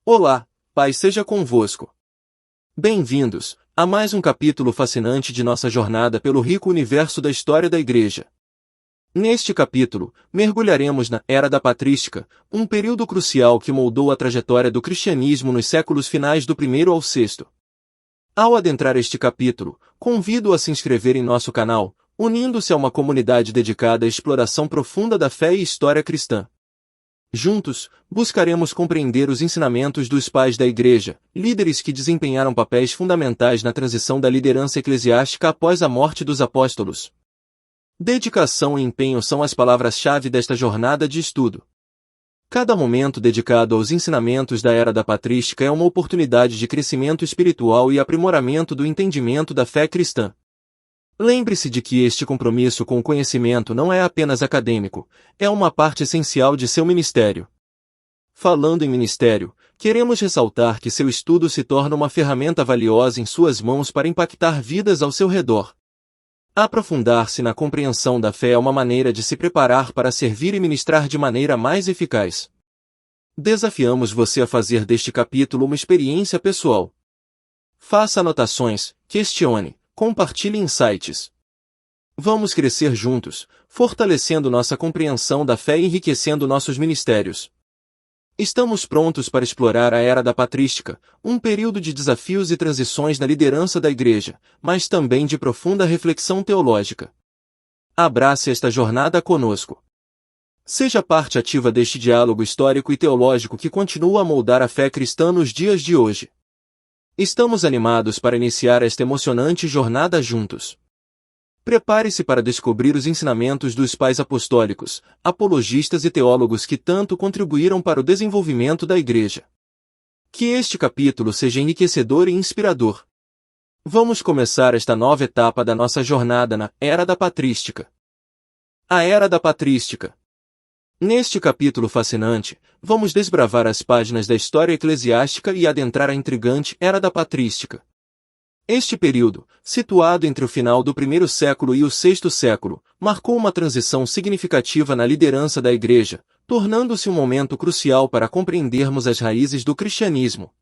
Olá, paz seja convosco. Bem-vindos a mais um capítulo fascinante de nossa jornada pelo rico universo da história da Igreja. Neste capítulo, mergulharemos na Era da Patrística, um período crucial que moldou a trajetória do cristianismo nos séculos finais do I ao VI. Ao adentrar este capítulo, convido-o a se inscrever em nosso canal, unindo-se a uma comunidade dedicada à exploração profunda da fé e história cristã. Juntos, buscaremos compreender os ensinamentos dos pais da Igreja, líderes que desempenharam papéis fundamentais na transição da liderança eclesiástica após a morte dos apóstolos. Dedicação e empenho são as palavras-chave desta jornada de estudo. Cada momento dedicado aos ensinamentos da Era da Patrística é uma oportunidade de crescimento espiritual e aprimoramento do entendimento da fé cristã. Lembre-se de que este compromisso com o conhecimento não é apenas acadêmico, é uma parte essencial de seu ministério. Falando em ministério, queremos ressaltar que seu estudo se torna uma ferramenta valiosa em suas mãos para impactar vidas ao seu redor. Aprofundar-se na compreensão da fé é uma maneira de se preparar para servir e ministrar de maneira mais eficaz. Desafiamos você a fazer deste capítulo uma experiência pessoal. Faça anotações, questione, compartilhe insights. Vamos crescer juntos, fortalecendo nossa compreensão da fé e enriquecendo nossos ministérios. Estamos prontos para explorar a Era da Patrística, um período de desafios e transições na liderança da Igreja, mas também de profunda reflexão teológica. Abrace esta jornada conosco. Seja parte ativa deste diálogo histórico e teológico que continua a moldar a fé cristã nos dias de hoje. Estamos animados para iniciar esta emocionante jornada juntos. Prepare-se para descobrir os ensinamentos dos pais apostólicos, apologistas e teólogos que tanto contribuíram para o desenvolvimento da Igreja. Que este capítulo seja enriquecedor e inspirador. Vamos começar esta nova etapa da nossa jornada na Era da Patrística. A Era da Patrística. Neste capítulo fascinante, vamos desbravar as páginas da história eclesiástica e adentrar a intrigante Era da Patrística. Este período, situado entre o final do I século e o VI século, marcou uma transição significativa na liderança da Igreja, tornando-se um momento crucial para compreendermos as raízes do cristianismo.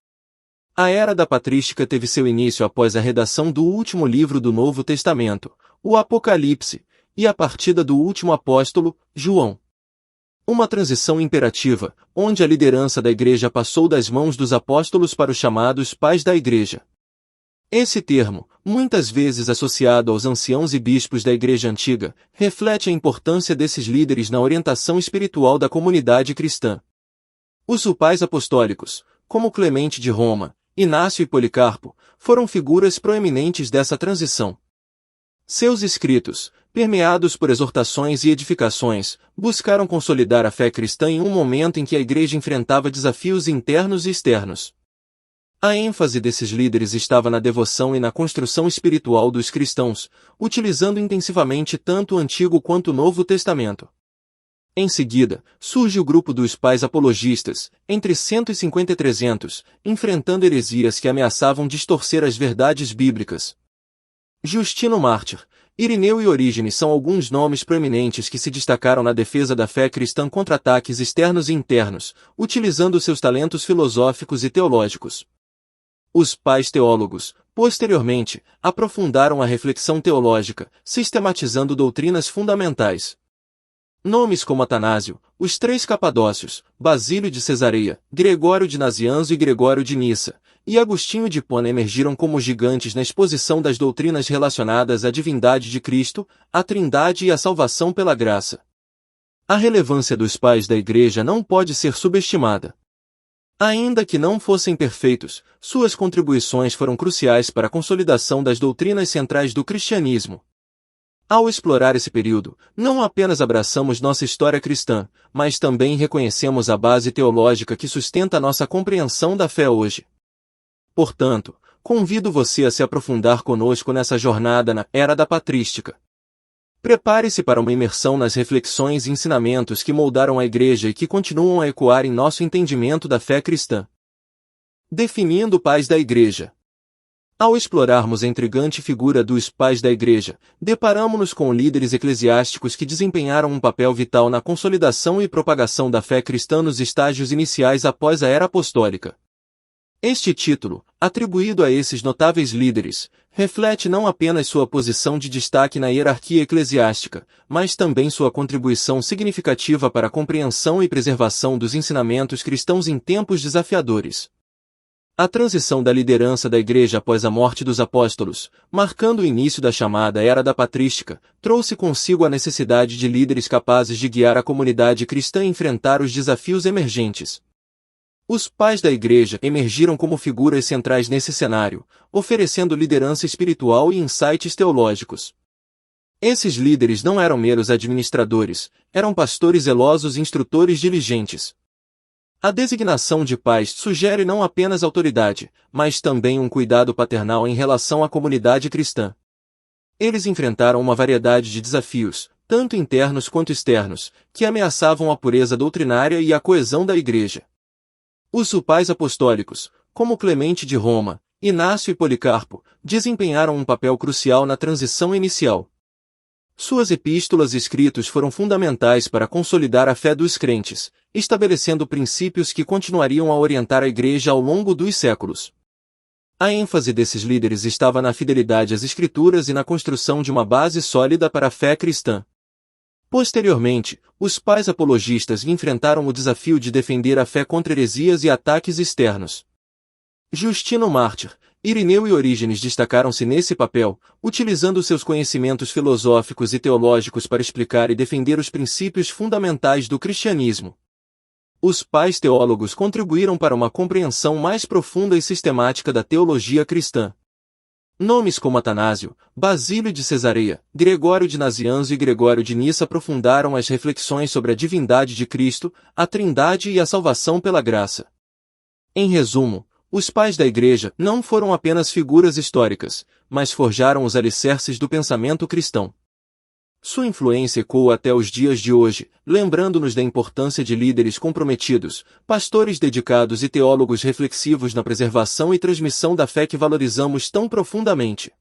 A Era da Patrística teve seu início após a redação do último livro do Novo Testamento, o Apocalipse, e a partida do último apóstolo, João. Uma transição imperativa, onde a liderança da Igreja passou das mãos dos apóstolos para os chamados pais da Igreja. Esse termo, muitas vezes associado aos anciãos e bispos da Igreja Antiga, reflete a importância desses líderes na orientação espiritual da comunidade cristã. Os pais apostólicos, como Clemente de Roma, Inácio e Policarpo, foram figuras proeminentes dessa transição. Seus escritos, permeados por exortações e edificações, buscaram consolidar a fé cristã em um momento em que a Igreja enfrentava desafios internos e externos. A ênfase desses líderes estava na devoção e na construção espiritual dos cristãos, utilizando intensivamente tanto o Antigo quanto o Novo Testamento. Em seguida, surge o grupo dos pais apologistas, entre 150 e 300, enfrentando heresias que ameaçavam distorcer as verdades bíblicas. Justino Mártir, Irineu e Orígenes são alguns nomes proeminentes que se destacaram na defesa da fé cristã contra ataques externos e internos, utilizando seus talentos filosóficos e teológicos. Os pais teólogos, posteriormente, aprofundaram a reflexão teológica, sistematizando doutrinas fundamentais. Nomes como Atanásio, os três Capadócios, Basílio de Cesareia, Gregório de Nazianzo e Gregório de Nissa, e Agostinho de Hipona emergiram como gigantes na exposição das doutrinas relacionadas à divindade de Cristo, à Trindade e à salvação pela graça. A relevância dos pais da Igreja não pode ser subestimada. Ainda que não fossem perfeitos, suas contribuições foram cruciais para a consolidação das doutrinas centrais do cristianismo. Ao explorar esse período, não apenas abraçamos nossa história cristã, mas também reconhecemos a base teológica que sustenta nossa compreensão da fé hoje. Portanto, convido você a se aprofundar conosco nessa jornada na Era da Patrística. Prepare-se para uma imersão nas reflexões e ensinamentos que moldaram a Igreja e que continuam a ecoar em nosso entendimento da fé cristã. Definindo pais da Igreja. Ao explorarmos a intrigante figura dos pais da Igreja, deparamo-nos com líderes eclesiásticos que desempenharam um papel vital na consolidação e propagação da fé cristã nos estágios iniciais após a Era Apostólica. Este título, atribuído a esses notáveis líderes, reflete não apenas sua posição de destaque na hierarquia eclesiástica, mas também sua contribuição significativa para a compreensão e preservação dos ensinamentos cristãos em tempos desafiadores. A transição da liderança da Igreja após a morte dos apóstolos, marcando o início da chamada Era da Patrística, trouxe consigo a necessidade de líderes capazes de guiar a comunidade cristã a enfrentar os desafios emergentes. Os pais da Igreja emergiram como figuras centrais nesse cenário, oferecendo liderança espiritual e insights teológicos. Esses líderes não eram meros administradores, eram pastores zelosos e instrutores diligentes. A designação de pais sugere não apenas autoridade, mas também um cuidado paternal em relação à comunidade cristã. Eles enfrentaram uma variedade de desafios, tanto internos quanto externos, que ameaçavam a pureza doutrinária e a coesão da Igreja. Os pais apostólicos, como Clemente de Roma, Inácio e Policarpo, desempenharam um papel crucial na transição inicial. Suas epístolas e escritos foram fundamentais para consolidar a fé dos crentes, estabelecendo princípios que continuariam a orientar a Igreja ao longo dos séculos. A ênfase desses líderes estava na fidelidade às Escrituras e na construção de uma base sólida para a fé cristã. Posteriormente, os pais apologistas enfrentaram o desafio de defender a fé contra heresias e ataques externos. Justino Mártir, Irineu e Orígenes destacaram-se nesse papel, utilizando seus conhecimentos filosóficos e teológicos para explicar e defender os princípios fundamentais do cristianismo. Os pais teólogos contribuíram para uma compreensão mais profunda e sistemática da teologia cristã. Nomes como Atanásio, Basílio de Cesareia, Gregório de Nazianzo e Gregório de Nissa aprofundaram as reflexões sobre a divindade de Cristo, a Trindade e a salvação pela graça. Em resumo, os pais da Igreja não foram apenas figuras históricas, mas forjaram os alicerces do pensamento cristão. Sua influência ecoa até os dias de hoje, lembrando-nos da importância de líderes comprometidos, pastores dedicados e teólogos reflexivos na preservação e transmissão da fé que valorizamos tão profundamente.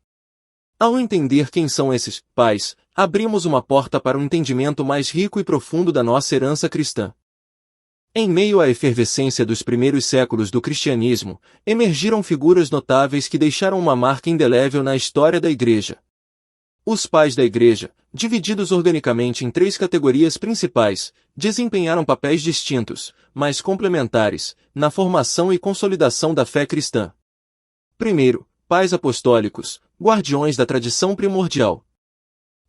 Ao entender quem são esses pais, abrimos uma porta para um entendimento mais rico e profundo da nossa herança cristã. Em meio à efervescência dos primeiros séculos do cristianismo, emergiram figuras notáveis que deixaram uma marca indelével na história da Igreja. Os pais da Igreja, divididos organicamente em 3 categorias principais, desempenharam papéis distintos, mas complementares, na formação e consolidação da fé cristã. Primeiro, pais apostólicos, guardiões da tradição primordial.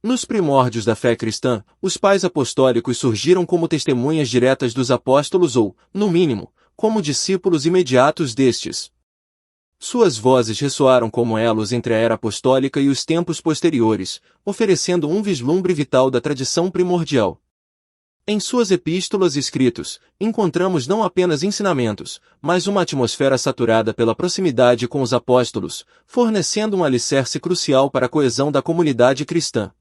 Nos primórdios da fé cristã, os pais apostólicos surgiram como testemunhas diretas dos apóstolos ou, no mínimo, como discípulos imediatos destes. Suas vozes ressoaram como elos entre a era apostólica e os tempos posteriores, oferecendo um vislumbre vital da tradição primordial. Em suas epístolas e escritos, encontramos não apenas ensinamentos, mas uma atmosfera saturada pela proximidade com os apóstolos, fornecendo um alicerce crucial para a coesão da comunidade cristã.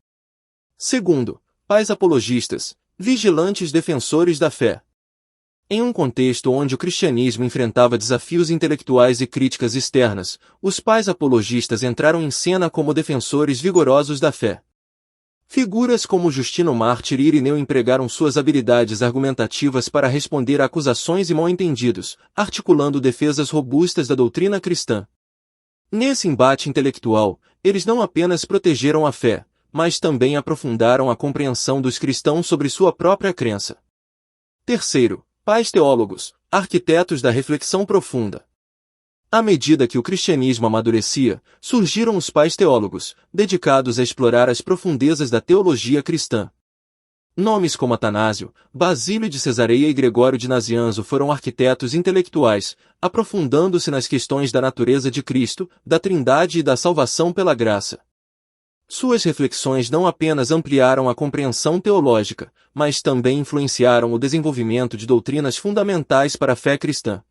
Segundo, pais apologistas, vigilantes defensores da fé. Em um contexto onde o cristianismo enfrentava desafios intelectuais e críticas externas, os pais apologistas entraram em cena como defensores vigorosos da fé. Figuras como Justino Mártir e Irineu empregaram suas habilidades argumentativas para responder a acusações e mal-entendidos, articulando defesas robustas da doutrina cristã. Nesse embate intelectual, eles não apenas protegeram a fé, mas também aprofundaram a compreensão dos cristãos sobre sua própria crença. Terceiro, pais teólogos, arquitetos da reflexão profunda. À medida que o cristianismo amadurecia, surgiram os pais teólogos, dedicados a explorar as profundezas da teologia cristã. Nomes como Atanásio, Basílio de Cesareia e Gregório de Nazianzo foram arquitetos intelectuais, aprofundando-se nas questões da natureza de Cristo, da Trindade e da salvação pela graça. Suas reflexões não apenas ampliaram a compreensão teológica, mas também influenciaram o desenvolvimento de doutrinas fundamentais para a fé cristã.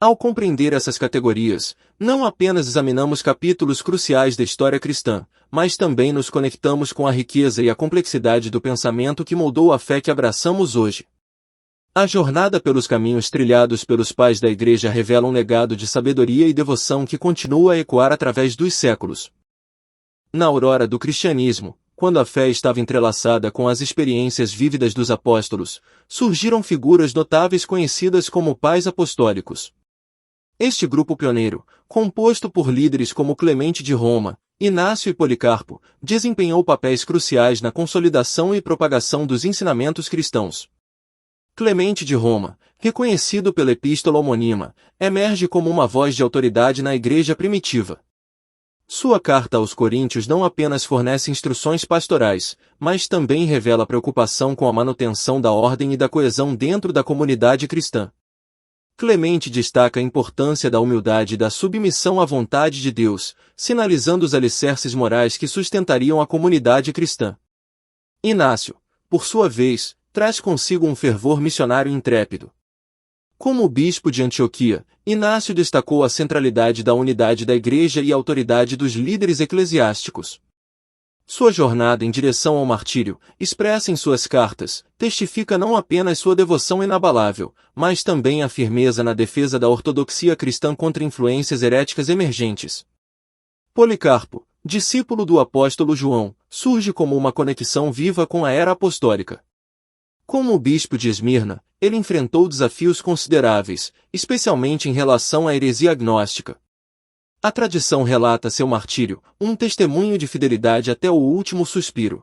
Ao compreender essas categorias, não apenas examinamos capítulos cruciais da história cristã, mas também nos conectamos com a riqueza e a complexidade do pensamento que moldou a fé que abraçamos hoje. A jornada pelos caminhos trilhados pelos pais da Igreja revela um legado de sabedoria e devoção que continua a ecoar através dos séculos. Na aurora do cristianismo, quando a fé estava entrelaçada com as experiências vívidas dos apóstolos, surgiram figuras notáveis conhecidas como pais apostólicos. Este grupo pioneiro, composto por líderes como Clemente de Roma, Inácio e Policarpo, desempenhou papéis cruciais na consolidação e propagação dos ensinamentos cristãos. Clemente de Roma, reconhecido pela epístola homônima, emerge como uma voz de autoridade na igreja primitiva. Sua carta aos Coríntios não apenas fornece instruções pastorais, mas também revela preocupação com a manutenção da ordem e da coesão dentro da comunidade cristã. Clemente destaca a importância da humildade e da submissão à vontade de Deus, sinalizando os alicerces morais que sustentariam a comunidade cristã. Inácio, por sua vez, traz consigo um fervor missionário intrépido. Como bispo de Antioquia, Inácio destacou a centralidade da unidade da igreja e a autoridade dos líderes eclesiásticos. Sua jornada em direção ao martírio, expressa em suas cartas, testifica não apenas sua devoção inabalável, mas também a firmeza na defesa da ortodoxia cristã contra influências heréticas emergentes. Policarpo, discípulo do apóstolo João, surge como uma conexão viva com a era apostólica. Como bispo de Esmirna, ele enfrentou desafios consideráveis, especialmente em relação à heresia gnóstica. A tradição relata seu martírio, um testemunho de fidelidade até o último suspiro.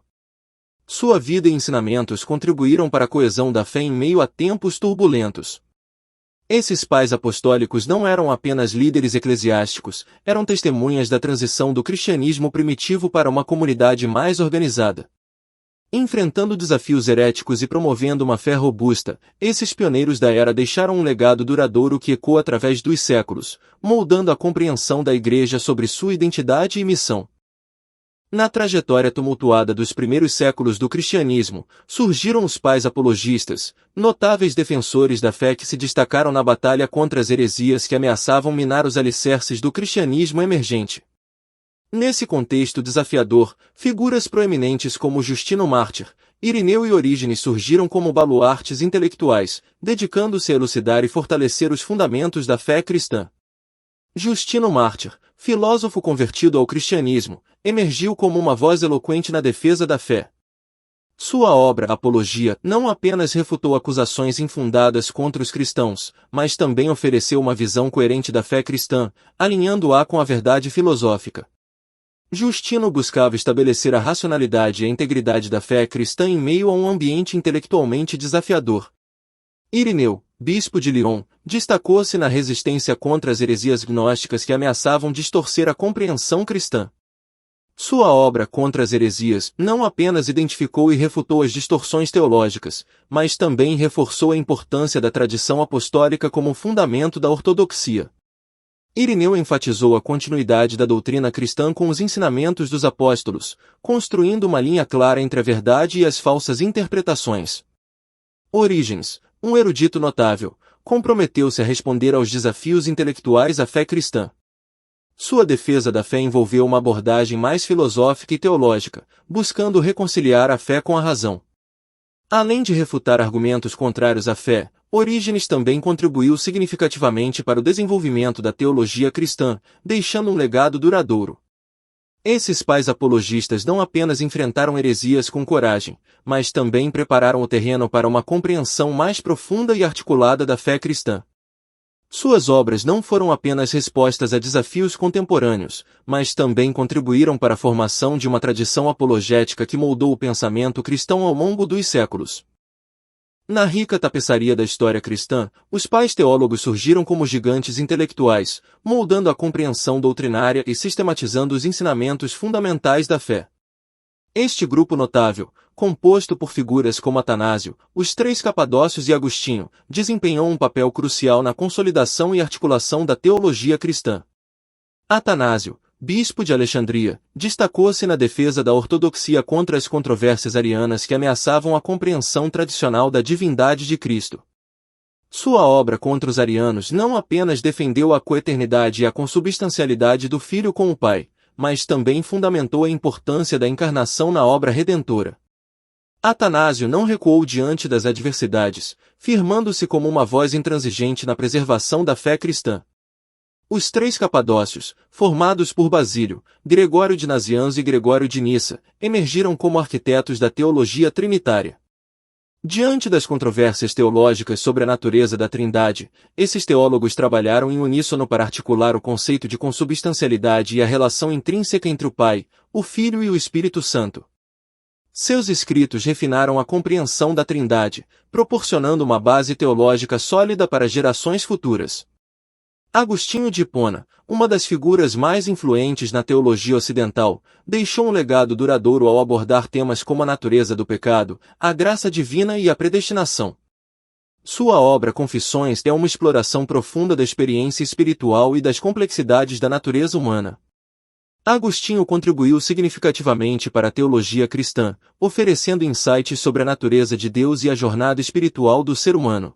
Sua vida e ensinamentos contribuíram para a coesão da fé em meio a tempos turbulentos. Esses pais apostólicos não eram apenas líderes eclesiásticos, eram testemunhas da transição do cristianismo primitivo para uma comunidade mais organizada. Enfrentando desafios heréticos e promovendo uma fé robusta, esses pioneiros da era deixaram um legado duradouro que ecoa através dos séculos, moldando a compreensão da Igreja sobre sua identidade e missão. Na trajetória tumultuada dos primeiros séculos do cristianismo, surgiram os pais apologistas, notáveis defensores da fé que se destacaram na batalha contra as heresias que ameaçavam minar os alicerces do cristianismo emergente. Nesse contexto desafiador, figuras proeminentes como Justino Mártir, Irineu e Orígenes surgiram como baluartes intelectuais, dedicando-se a elucidar e fortalecer os fundamentos da fé cristã. Justino Mártir, filósofo convertido ao cristianismo, emergiu como uma voz eloquente na defesa da fé. Sua obra Apologia não apenas refutou acusações infundadas contra os cristãos, mas também ofereceu uma visão coerente da fé cristã, alinhando-a com a verdade filosófica. Justino buscava estabelecer a racionalidade e a integridade da fé cristã em meio a um ambiente intelectualmente desafiador. Irineu, bispo de Lyon, destacou-se na resistência contra as heresias gnósticas que ameaçavam distorcer a compreensão cristã. Sua obra contra as heresias não apenas identificou e refutou as distorções teológicas, mas também reforçou a importância da tradição apostólica como fundamento da ortodoxia. Irineu enfatizou a continuidade da doutrina cristã com os ensinamentos dos apóstolos, construindo uma linha clara entre a verdade e as falsas interpretações. Orígenes, um erudito notável, comprometeu-se a responder aos desafios intelectuais da fé cristã. Sua defesa da fé envolveu uma abordagem mais filosófica e teológica, buscando reconciliar a fé com a razão. Além de refutar argumentos contrários à fé, Orígenes também contribuiu significativamente para o desenvolvimento da teologia cristã, deixando um legado duradouro. Esses pais apologistas não apenas enfrentaram heresias com coragem, mas também prepararam o terreno para uma compreensão mais profunda e articulada da fé cristã. Suas obras não foram apenas respostas a desafios contemporâneos, mas também contribuíram para a formação de uma tradição apologética que moldou o pensamento cristão ao longo dos séculos. Na rica tapeçaria da história cristã, os pais teólogos surgiram como gigantes intelectuais, moldando a compreensão doutrinária e sistematizando os ensinamentos fundamentais da fé. Este grupo notável, composto por figuras como Atanásio, os três Capadócios e Agostinho, desempenhou um papel crucial na consolidação e articulação da teologia cristã. Atanásio, bispo de Alexandria, destacou-se na defesa da ortodoxia contra as controvérsias arianas que ameaçavam a compreensão tradicional da divindade de Cristo. Sua obra contra os arianos não apenas defendeu a coeternidade e a consubstancialidade do Filho com o Pai, mas também fundamentou a importância da encarnação na obra redentora. Atanásio não recuou diante das adversidades, firmando-se como uma voz intransigente na preservação da fé cristã. Os três Capadócios, formados por Basílio, Gregório de Nazianzo e Gregório de Nissa, emergiram como arquitetos da teologia trinitária. Diante das controvérsias teológicas sobre a natureza da Trindade, esses teólogos trabalharam em uníssono para articular o conceito de consubstancialidade e a relação intrínseca entre o Pai, o Filho e o Espírito Santo. Seus escritos refinaram a compreensão da Trindade, proporcionando uma base teológica sólida para gerações futuras. Agostinho de Hipona, uma das figuras mais influentes na teologia ocidental, deixou um legado duradouro ao abordar temas como a natureza do pecado, a graça divina e a predestinação. Sua obra Confissões é uma exploração profunda da experiência espiritual e das complexidades da natureza humana. Agostinho contribuiu significativamente para a teologia cristã, oferecendo insights sobre a natureza de Deus e a jornada espiritual do ser humano.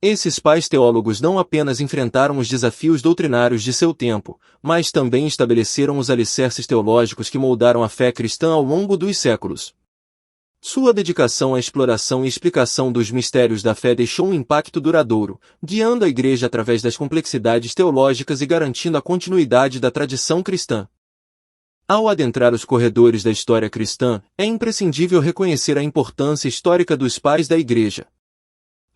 Esses pais teólogos não apenas enfrentaram os desafios doutrinários de seu tempo, mas também estabeleceram os alicerces teológicos que moldaram a fé cristã ao longo dos séculos. Sua dedicação à exploração e explicação dos mistérios da fé deixou um impacto duradouro, guiando a Igreja através das complexidades teológicas e garantindo a continuidade da tradição cristã. Ao adentrar os corredores da história cristã, é imprescindível reconhecer a importância histórica dos pais da Igreja.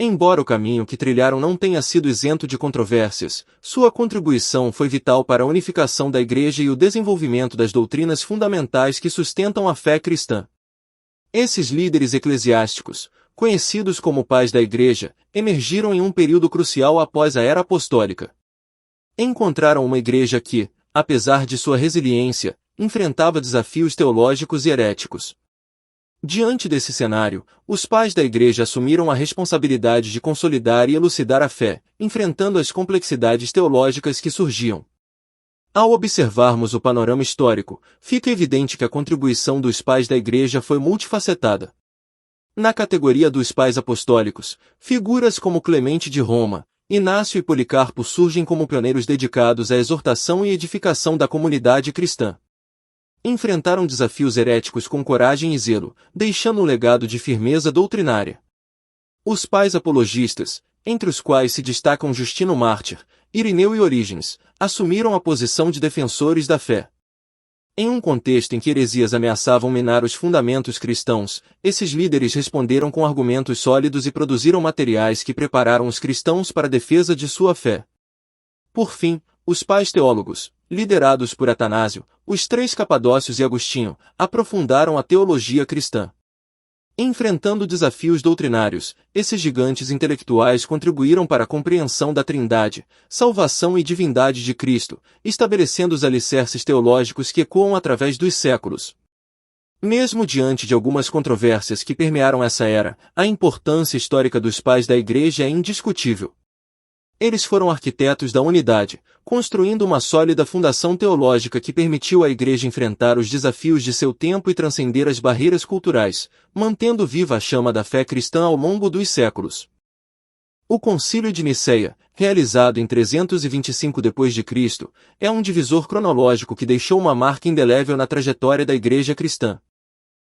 Embora o caminho que trilharam não tenha sido isento de controvérsias, sua contribuição foi vital para a unificação da Igreja e o desenvolvimento das doutrinas fundamentais que sustentam a fé cristã. Esses líderes eclesiásticos, conhecidos como pais da Igreja, emergiram em um período crucial após a Era Apostólica. Encontraram uma Igreja que, apesar de sua resiliência, enfrentava desafios teológicos e heréticos. Diante desse cenário, os pais da Igreja assumiram a responsabilidade de consolidar e elucidar a fé, enfrentando as complexidades teológicas que surgiam. Ao observarmos o panorama histórico, fica evidente que a contribuição dos pais da Igreja foi multifacetada. Na categoria dos pais apostólicos, figuras como Clemente de Roma, Inácio e Policarpo surgem como pioneiros dedicados à exortação e edificação da comunidade cristã. Enfrentaram desafios heréticos com coragem e zelo, deixando um legado de firmeza doutrinária. Os pais apologistas, entre os quais se destacam Justino Mártir, Irineu e Orígenes, assumiram a posição de defensores da fé. Em um contexto em que heresias ameaçavam minar os fundamentos cristãos, esses líderes responderam com argumentos sólidos e produziram materiais que prepararam os cristãos para a defesa de sua fé. Por fim, os pais teólogos, liderados por Atanásio, os três Capadócios e Agostinho, aprofundaram a teologia cristã. Enfrentando desafios doutrinários, esses gigantes intelectuais contribuíram para a compreensão da Trindade, salvação e divindade de Cristo, estabelecendo os alicerces teológicos que ecoam através dos séculos. Mesmo diante de algumas controvérsias que permearam essa era, a importância histórica dos pais da Igreja é indiscutível. Eles foram arquitetos da unidade, construindo uma sólida fundação teológica que permitiu à Igreja enfrentar os desafios de seu tempo e transcender as barreiras culturais, mantendo viva a chama da fé cristã ao longo dos séculos. O Concílio de Nicéia, realizado em 325 d.C., é um divisor cronológico que deixou uma marca indelével na trajetória da Igreja cristã.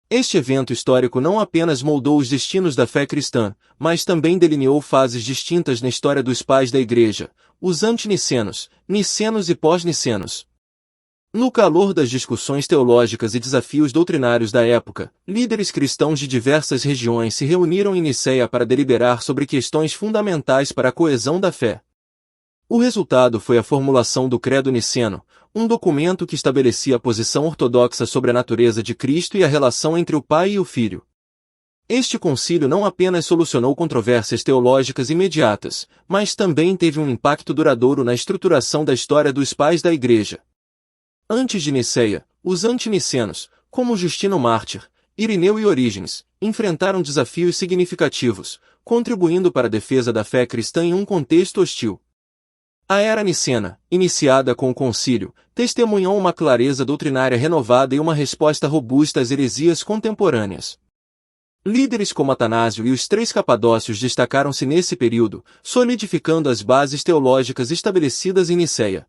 Este evento histórico não apenas moldou os destinos da fé cristã, mas também delineou fases distintas na história dos pais da Igreja, os antinicenos, nicenos e pós-nicenos. No calor das discussões teológicas e desafios doutrinários da época, líderes cristãos de diversas regiões se reuniram em Nicéia para deliberar sobre questões fundamentais para a coesão da fé. O resultado foi a formulação do Credo Niceno, um documento que estabelecia a posição ortodoxa sobre a natureza de Cristo e a relação entre o Pai e o Filho. Este concílio não apenas solucionou controvérsias teológicas imediatas, mas também teve um impacto duradouro na estruturação da história dos pais da Igreja. Antes de Nicéia, os antinicenos, como Justino Mártir, Irineu e Orígenes, enfrentaram desafios significativos, contribuindo para a defesa da fé cristã em um contexto hostil. A Era Nicena, iniciada com o concílio, testemunhou uma clareza doutrinária renovada e uma resposta robusta às heresias contemporâneas. Líderes como Atanásio e os três Capadócios destacaram-se nesse período, solidificando as bases teológicas estabelecidas em Nicéia.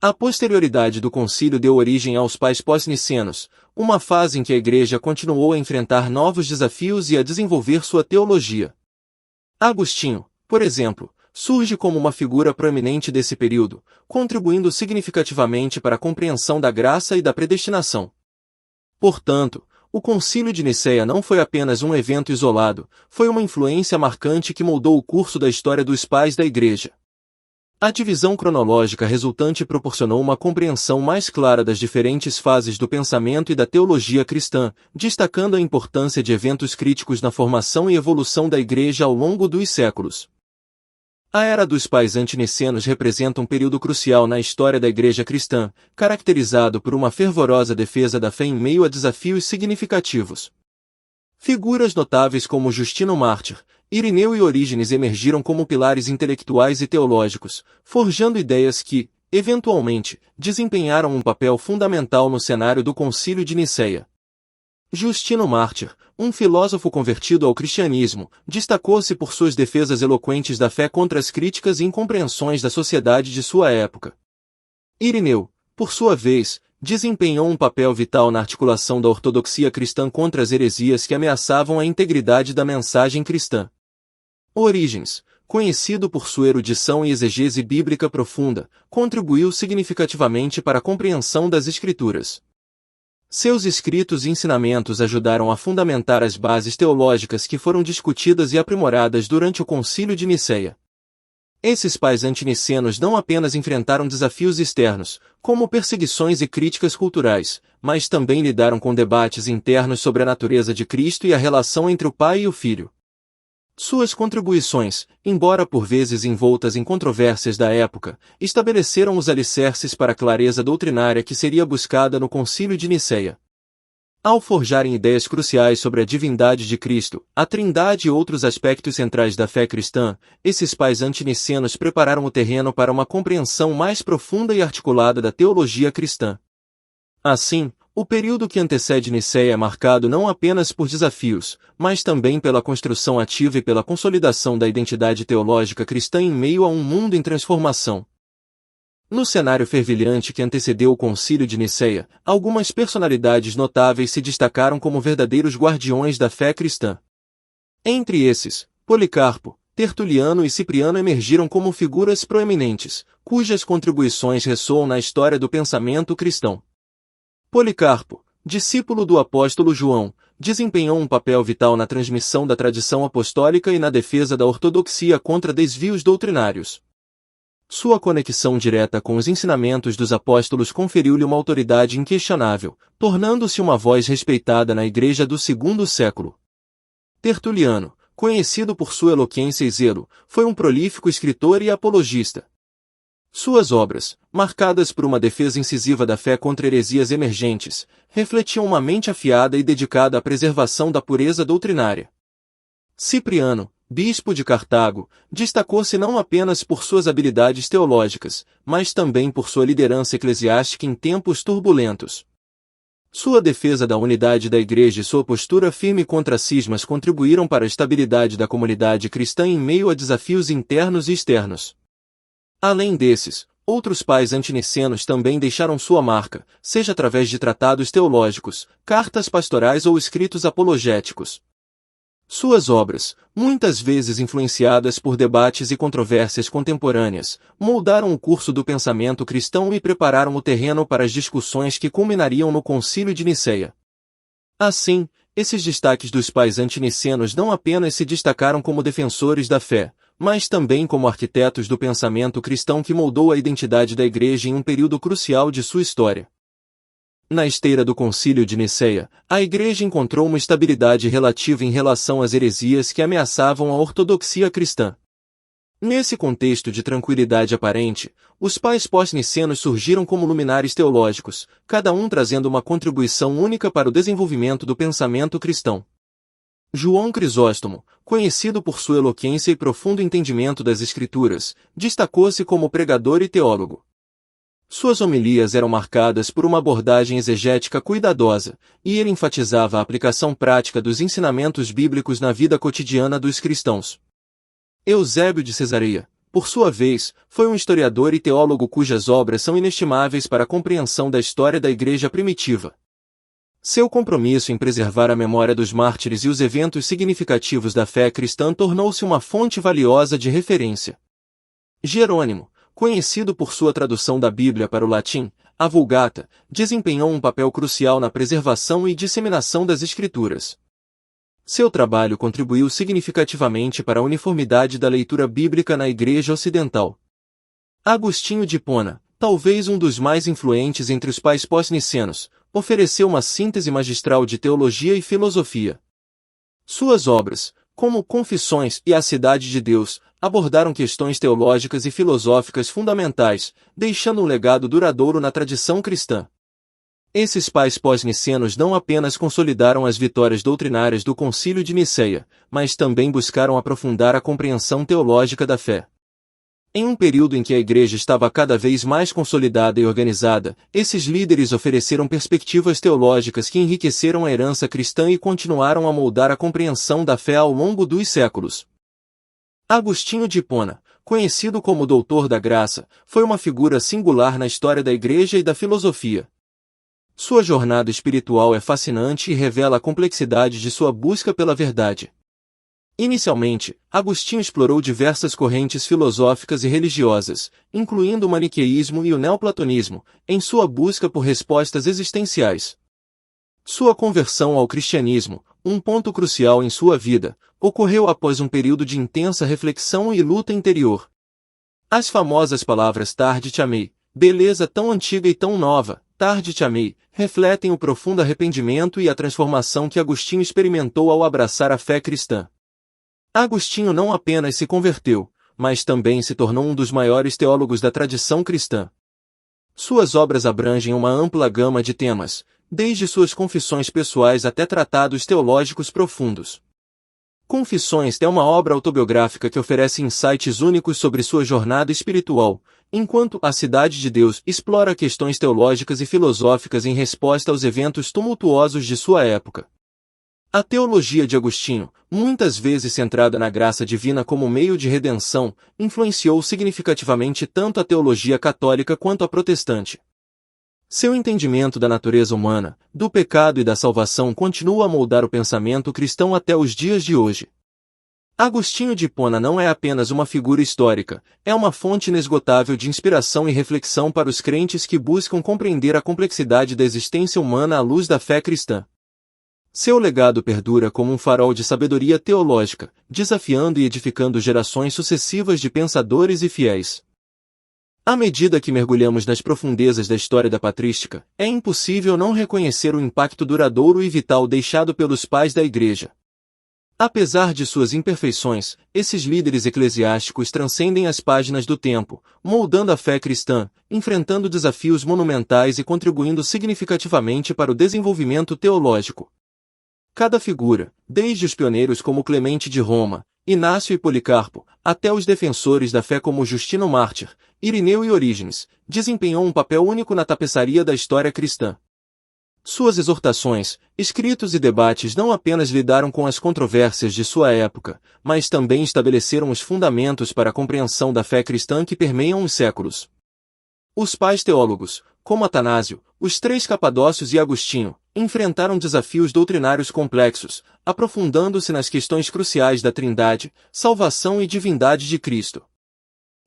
A posterioridade do concílio deu origem aos pais pós-nicenos, uma fase em que a Igreja continuou a enfrentar novos desafios e a desenvolver sua teologia. Agostinho, por exemplo, surge como uma figura proeminente desse período, contribuindo significativamente para a compreensão da graça e da predestinação. Portanto, O Concílio de Nicéia não foi apenas um evento isolado, foi uma influência marcante que moldou o curso da história dos pais da Igreja. A divisão cronológica resultante proporcionou uma compreensão mais clara das diferentes fases do pensamento e da teologia cristã, destacando a importância de eventos críticos na formação e evolução da Igreja ao longo dos séculos. A Era dos Pais Antinicenos representa um período crucial na história da Igreja cristã, caracterizado por uma fervorosa defesa da fé em meio a desafios significativos. Figuras notáveis como Justino Mártir, Irineu e Orígenes emergiram como pilares intelectuais e teológicos, forjando ideias que, eventualmente, desempenharam um papel fundamental no cenário do Concílio de Nicéia. Justino Mártir, um filósofo convertido ao cristianismo, destacou-se por suas defesas eloquentes da fé contra as críticas e incompreensões da sociedade de sua época. Irineu, por sua vez, desempenhou um papel vital na articulação da ortodoxia cristã contra as heresias que ameaçavam a integridade da mensagem cristã. Orígenes, conhecido por sua erudição e exegese bíblica profunda, contribuiu significativamente para a compreensão das Escrituras. Seus escritos e ensinamentos ajudaram a fundamentar as bases teológicas que foram discutidas e aprimoradas durante o Concílio de Nicéia. Esses pais antinicenos não apenas enfrentaram desafios externos, como perseguições e críticas culturais, mas também lidaram com debates internos sobre a natureza de Cristo e a relação entre o Pai e o Filho. Suas contribuições, embora por vezes envoltas em controvérsias da época, estabeleceram os alicerces para a clareza doutrinária que seria buscada no Concílio de Nicéia. Ao forjarem ideias cruciais sobre a divindade de Cristo, a Trindade e outros aspectos centrais da fé cristã, esses pais antinicenos prepararam o terreno para uma compreensão mais profunda e articulada da teologia cristã. Assim, o período que antecede Nicéia é marcado não apenas por desafios, mas também pela construção ativa e pela consolidação da identidade teológica cristã em meio a um mundo em transformação. No cenário fervilhante que antecedeu o Concílio de Nicéia, algumas personalidades notáveis se destacaram como verdadeiros guardiões da fé cristã. Entre esses, Policarpo, Tertuliano e Cipriano emergiram como figuras proeminentes, cujas contribuições ressoam na história do pensamento cristão. Policarpo, discípulo do apóstolo João, desempenhou um papel vital na transmissão da tradição apostólica e na defesa da ortodoxia contra desvios doutrinários. Sua conexão direta com os ensinamentos dos apóstolos conferiu-lhe uma autoridade inquestionável, tornando-se uma voz respeitada na Igreja do segundo século. Tertuliano, conhecido por sua eloquência e zelo, foi um prolífico escritor e apologista. Suas obras, marcadas por uma defesa incisiva da fé contra heresias emergentes, refletiam uma mente afiada e dedicada à preservação da pureza doutrinária. Cipriano, bispo de Cartago, destacou-se não apenas por suas habilidades teológicas, mas também por sua liderança eclesiástica em tempos turbulentos. Sua defesa da unidade da Igreja e sua postura firme contra cismas contribuíram para a estabilidade da comunidade cristã em meio a desafios internos e externos. Além desses, outros pais antinicenos também deixaram sua marca, seja através de tratados teológicos, cartas pastorais ou escritos apologéticos. Suas obras, muitas vezes influenciadas por debates e controvérsias contemporâneas, moldaram o curso do pensamento cristão e prepararam o terreno para as discussões que culminariam no Concílio de Nicéia. Assim, esses destaques dos pais antinicenos não apenas se destacaram como defensores da fé, mas também como arquitetos do pensamento cristão que moldou a identidade da Igreja em um período crucial de sua história. Na esteira do Concílio de Nicéia, a Igreja encontrou uma estabilidade relativa em relação às heresias que ameaçavam a ortodoxia cristã. Nesse contexto de tranquilidade aparente, os pais pós-nicenos surgiram como luminares teológicos, cada um trazendo uma contribuição única para o desenvolvimento do pensamento cristão. João Crisóstomo, conhecido por sua eloquência e profundo entendimento das Escrituras, destacou-se como pregador e teólogo. Suas homilias eram marcadas por uma abordagem exegética cuidadosa, e ele enfatizava a aplicação prática dos ensinamentos bíblicos na vida cotidiana dos cristãos. Eusébio de Cesareia, por sua vez, foi um historiador e teólogo cujas obras são inestimáveis para a compreensão da história da Igreja primitiva. Seu compromisso em preservar a memória dos mártires e os eventos significativos da fé cristã tornou-se uma fonte valiosa de referência. Jerônimo, conhecido por sua tradução da Bíblia para o latim, a Vulgata, desempenhou um papel crucial na preservação e disseminação das Escrituras. Seu trabalho contribuiu significativamente para a uniformidade da leitura bíblica na Igreja Ocidental. Agostinho de Hipona, talvez um dos mais influentes entre os pais pós-nicenos, ofereceu uma síntese magistral de teologia e filosofia. Suas obras, como Confissões e A Cidade de Deus, abordaram questões teológicas e filosóficas fundamentais, deixando um legado duradouro na tradição cristã. Esses pais pós-nicenos não apenas consolidaram as vitórias doutrinárias do Concílio de Niceia, mas também buscaram aprofundar a compreensão teológica da fé. Em um período em que a Igreja estava cada vez mais consolidada e organizada, esses líderes ofereceram perspectivas teológicas que enriqueceram a herança cristã e continuaram a moldar a compreensão da fé ao longo dos séculos. Agostinho de Hipona, conhecido como Doutor da Graça, foi uma figura singular na história da Igreja e da filosofia. Sua jornada espiritual é fascinante e revela a complexidade de sua busca pela verdade. Inicialmente, Agostinho explorou diversas correntes filosóficas e religiosas, incluindo o maniqueísmo e o neoplatonismo, em sua busca por respostas existenciais. Sua conversão ao cristianismo, um ponto crucial em sua vida, ocorreu após um período de intensa reflexão e luta interior. As famosas palavras "tarde te amei", beleza tão antiga e tão nova, tarde te amei, refletem o profundo arrependimento e a transformação que Agostinho experimentou ao abraçar a fé cristã. Agostinho não apenas se converteu, mas também se tornou um dos maiores teólogos da tradição cristã. Suas obras abrangem uma ampla gama de temas, desde suas confissões pessoais até tratados teológicos profundos. Confissões é uma obra autobiográfica que oferece insights únicos sobre sua jornada espiritual, enquanto A Cidade de Deus explora questões teológicas e filosóficas em resposta aos eventos tumultuosos de sua época. A teologia de Agostinho, muitas vezes centrada na graça divina como meio de redenção, influenciou significativamente tanto a teologia católica quanto a protestante. Seu entendimento da natureza humana, do pecado e da salvação continua a moldar o pensamento cristão até os dias de hoje. Agostinho de Hipona não é apenas uma figura histórica, é uma fonte inesgotável de inspiração e reflexão para os crentes que buscam compreender a complexidade da existência humana à luz da fé cristã. Seu legado perdura como um farol de sabedoria teológica, desafiando e edificando gerações sucessivas de pensadores e fiéis. À medida que mergulhamos nas profundezas da história da patrística, é impossível não reconhecer o impacto duradouro e vital deixado pelos pais da Igreja. Apesar de suas imperfeições, esses líderes eclesiásticos transcendem as páginas do tempo, moldando a fé cristã, enfrentando desafios monumentais e contribuindo significativamente para o desenvolvimento teológico. Cada figura, desde os pioneiros como Clemente de Roma, Inácio e Policarpo, até os defensores da fé como Justino Mártir, Irineu e Orígenes, desempenhou um papel único na tapeçaria da história cristã. Suas exortações, escritos e debates não apenas lidaram com as controvérsias de sua época, mas também estabeleceram os fundamentos para a compreensão da fé cristã que permeiam os séculos. Os pais teólogos, como Atanásio, os três Capadócios e Agostinho, enfrentaram desafios doutrinários complexos, aprofundando-se nas questões cruciais da Trindade, salvação e divindade de Cristo.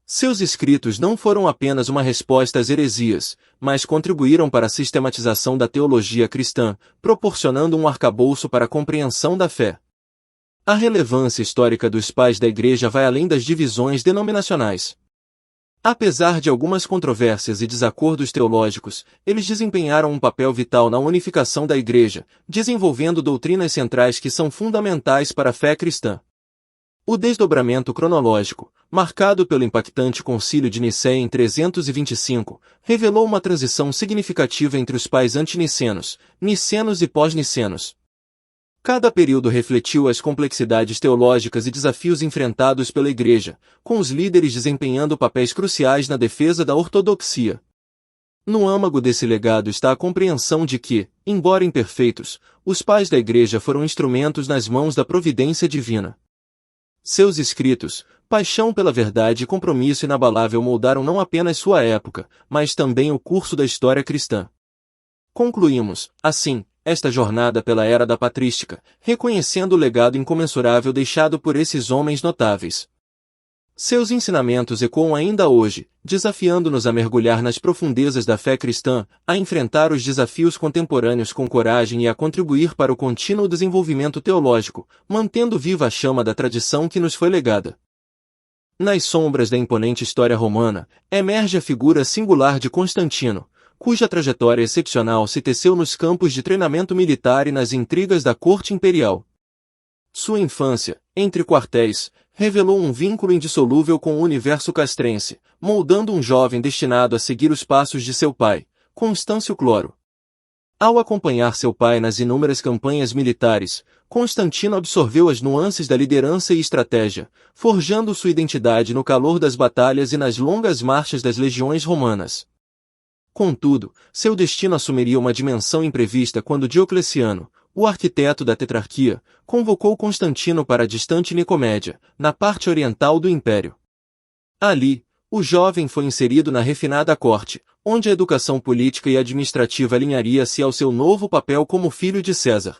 Seus escritos não foram apenas uma resposta às heresias, mas contribuíram para a sistematização da teologia cristã, proporcionando um arcabouço para a compreensão da fé. A relevância histórica dos pais da Igreja vai além das divisões denominacionais. Apesar de algumas controvérsias e desacordos teológicos, eles desempenharam um papel vital na unificação da Igreja, desenvolvendo doutrinas centrais que são fundamentais para a fé cristã. O desdobramento cronológico, marcado pelo impactante Concílio de Nicéia em 325, revelou uma transição significativa entre os pais antinicenos, nicenos e pós-nicenos. Cada período refletiu as complexidades teológicas e desafios enfrentados pela Igreja, com os líderes desempenhando papéis cruciais na defesa da ortodoxia. No âmago desse legado está a compreensão de que, embora imperfeitos, os pais da Igreja foram instrumentos nas mãos da providência divina. Seus escritos, paixão pela verdade e compromisso inabalável moldaram não apenas sua época, mas também o curso da história cristã. Concluímos, assim, esta jornada pela era da patrística, reconhecendo o legado incomensurável deixado por esses homens notáveis. Seus ensinamentos ecoam ainda hoje, desafiando-nos a mergulhar nas profundezas da fé cristã, a enfrentar os desafios contemporâneos com coragem e a contribuir para o contínuo desenvolvimento teológico, mantendo viva a chama da tradição que nos foi legada. Nas sombras da imponente história romana, emerge a figura singular de Constantino, cuja trajetória excepcional se teceu nos campos de treinamento militar e nas intrigas da corte imperial. Sua infância, entre quartéis, revelou um vínculo indissolúvel com o universo castrense, moldando um jovem destinado a seguir os passos de seu pai, Constâncio Cloro. Ao acompanhar seu pai nas inúmeras campanhas militares, Constantino absorveu as nuances da liderança e estratégia, forjando sua identidade no calor das batalhas e nas longas marchas das legiões romanas. Contudo, seu destino assumiria uma dimensão imprevista quando Diocleciano, o arquiteto da tetrarquia, convocou Constantino para a distante Nicomédia, na parte oriental do império. Ali, o jovem foi inserido na refinada corte, onde a educação política e administrativa alinharia-se ao seu novo papel como filho de César.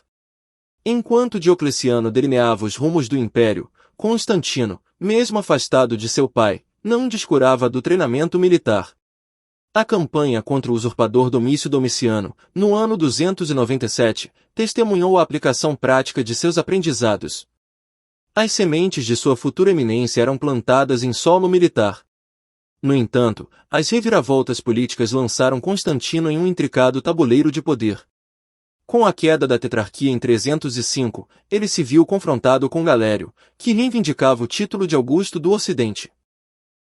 Enquanto Diocleciano delineava os rumos do império, Constantino, mesmo afastado de seu pai, não descurava do treinamento militar. A campanha contra o usurpador Domício Domiciano, no ano 297, testemunhou a aplicação prática de seus aprendizados. As sementes de sua futura eminência eram plantadas em solo militar. No entanto, as reviravoltas políticas lançaram Constantino em um intricado tabuleiro de poder. Com a queda da tetrarquia em 305, ele se viu confrontado com Galério, que reivindicava o título de Augusto do Ocidente.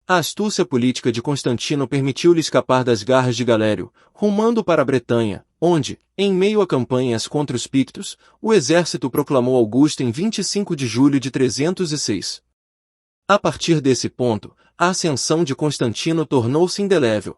A astúcia política de Constantino permitiu-lhe escapar das garras de Galério, rumando para a Bretanha, onde, em meio a campanhas contra os Pictos, o exército proclamou Augusto em 25 de julho de 306. A partir desse ponto, a ascensão de Constantino tornou-se indelével.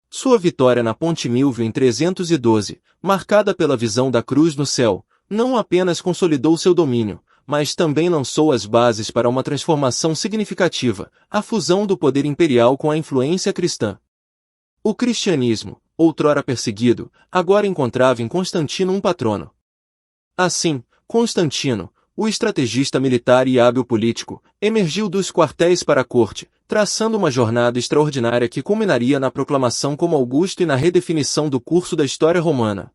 Sua vitória na Ponte Milvio em 312, marcada pela visão da cruz no céu, não apenas consolidou seu domínio, mas também lançou as bases para uma transformação significativa, a fusão do poder imperial com a influência cristã. O cristianismo, outrora perseguido, agora encontrava em Constantino um patrono. Assim, Constantino, o estrategista militar e hábil político, emergiu dos quartéis para a corte, traçando uma jornada extraordinária que culminaria na proclamação como Augusto e na redefinição do curso da história romana.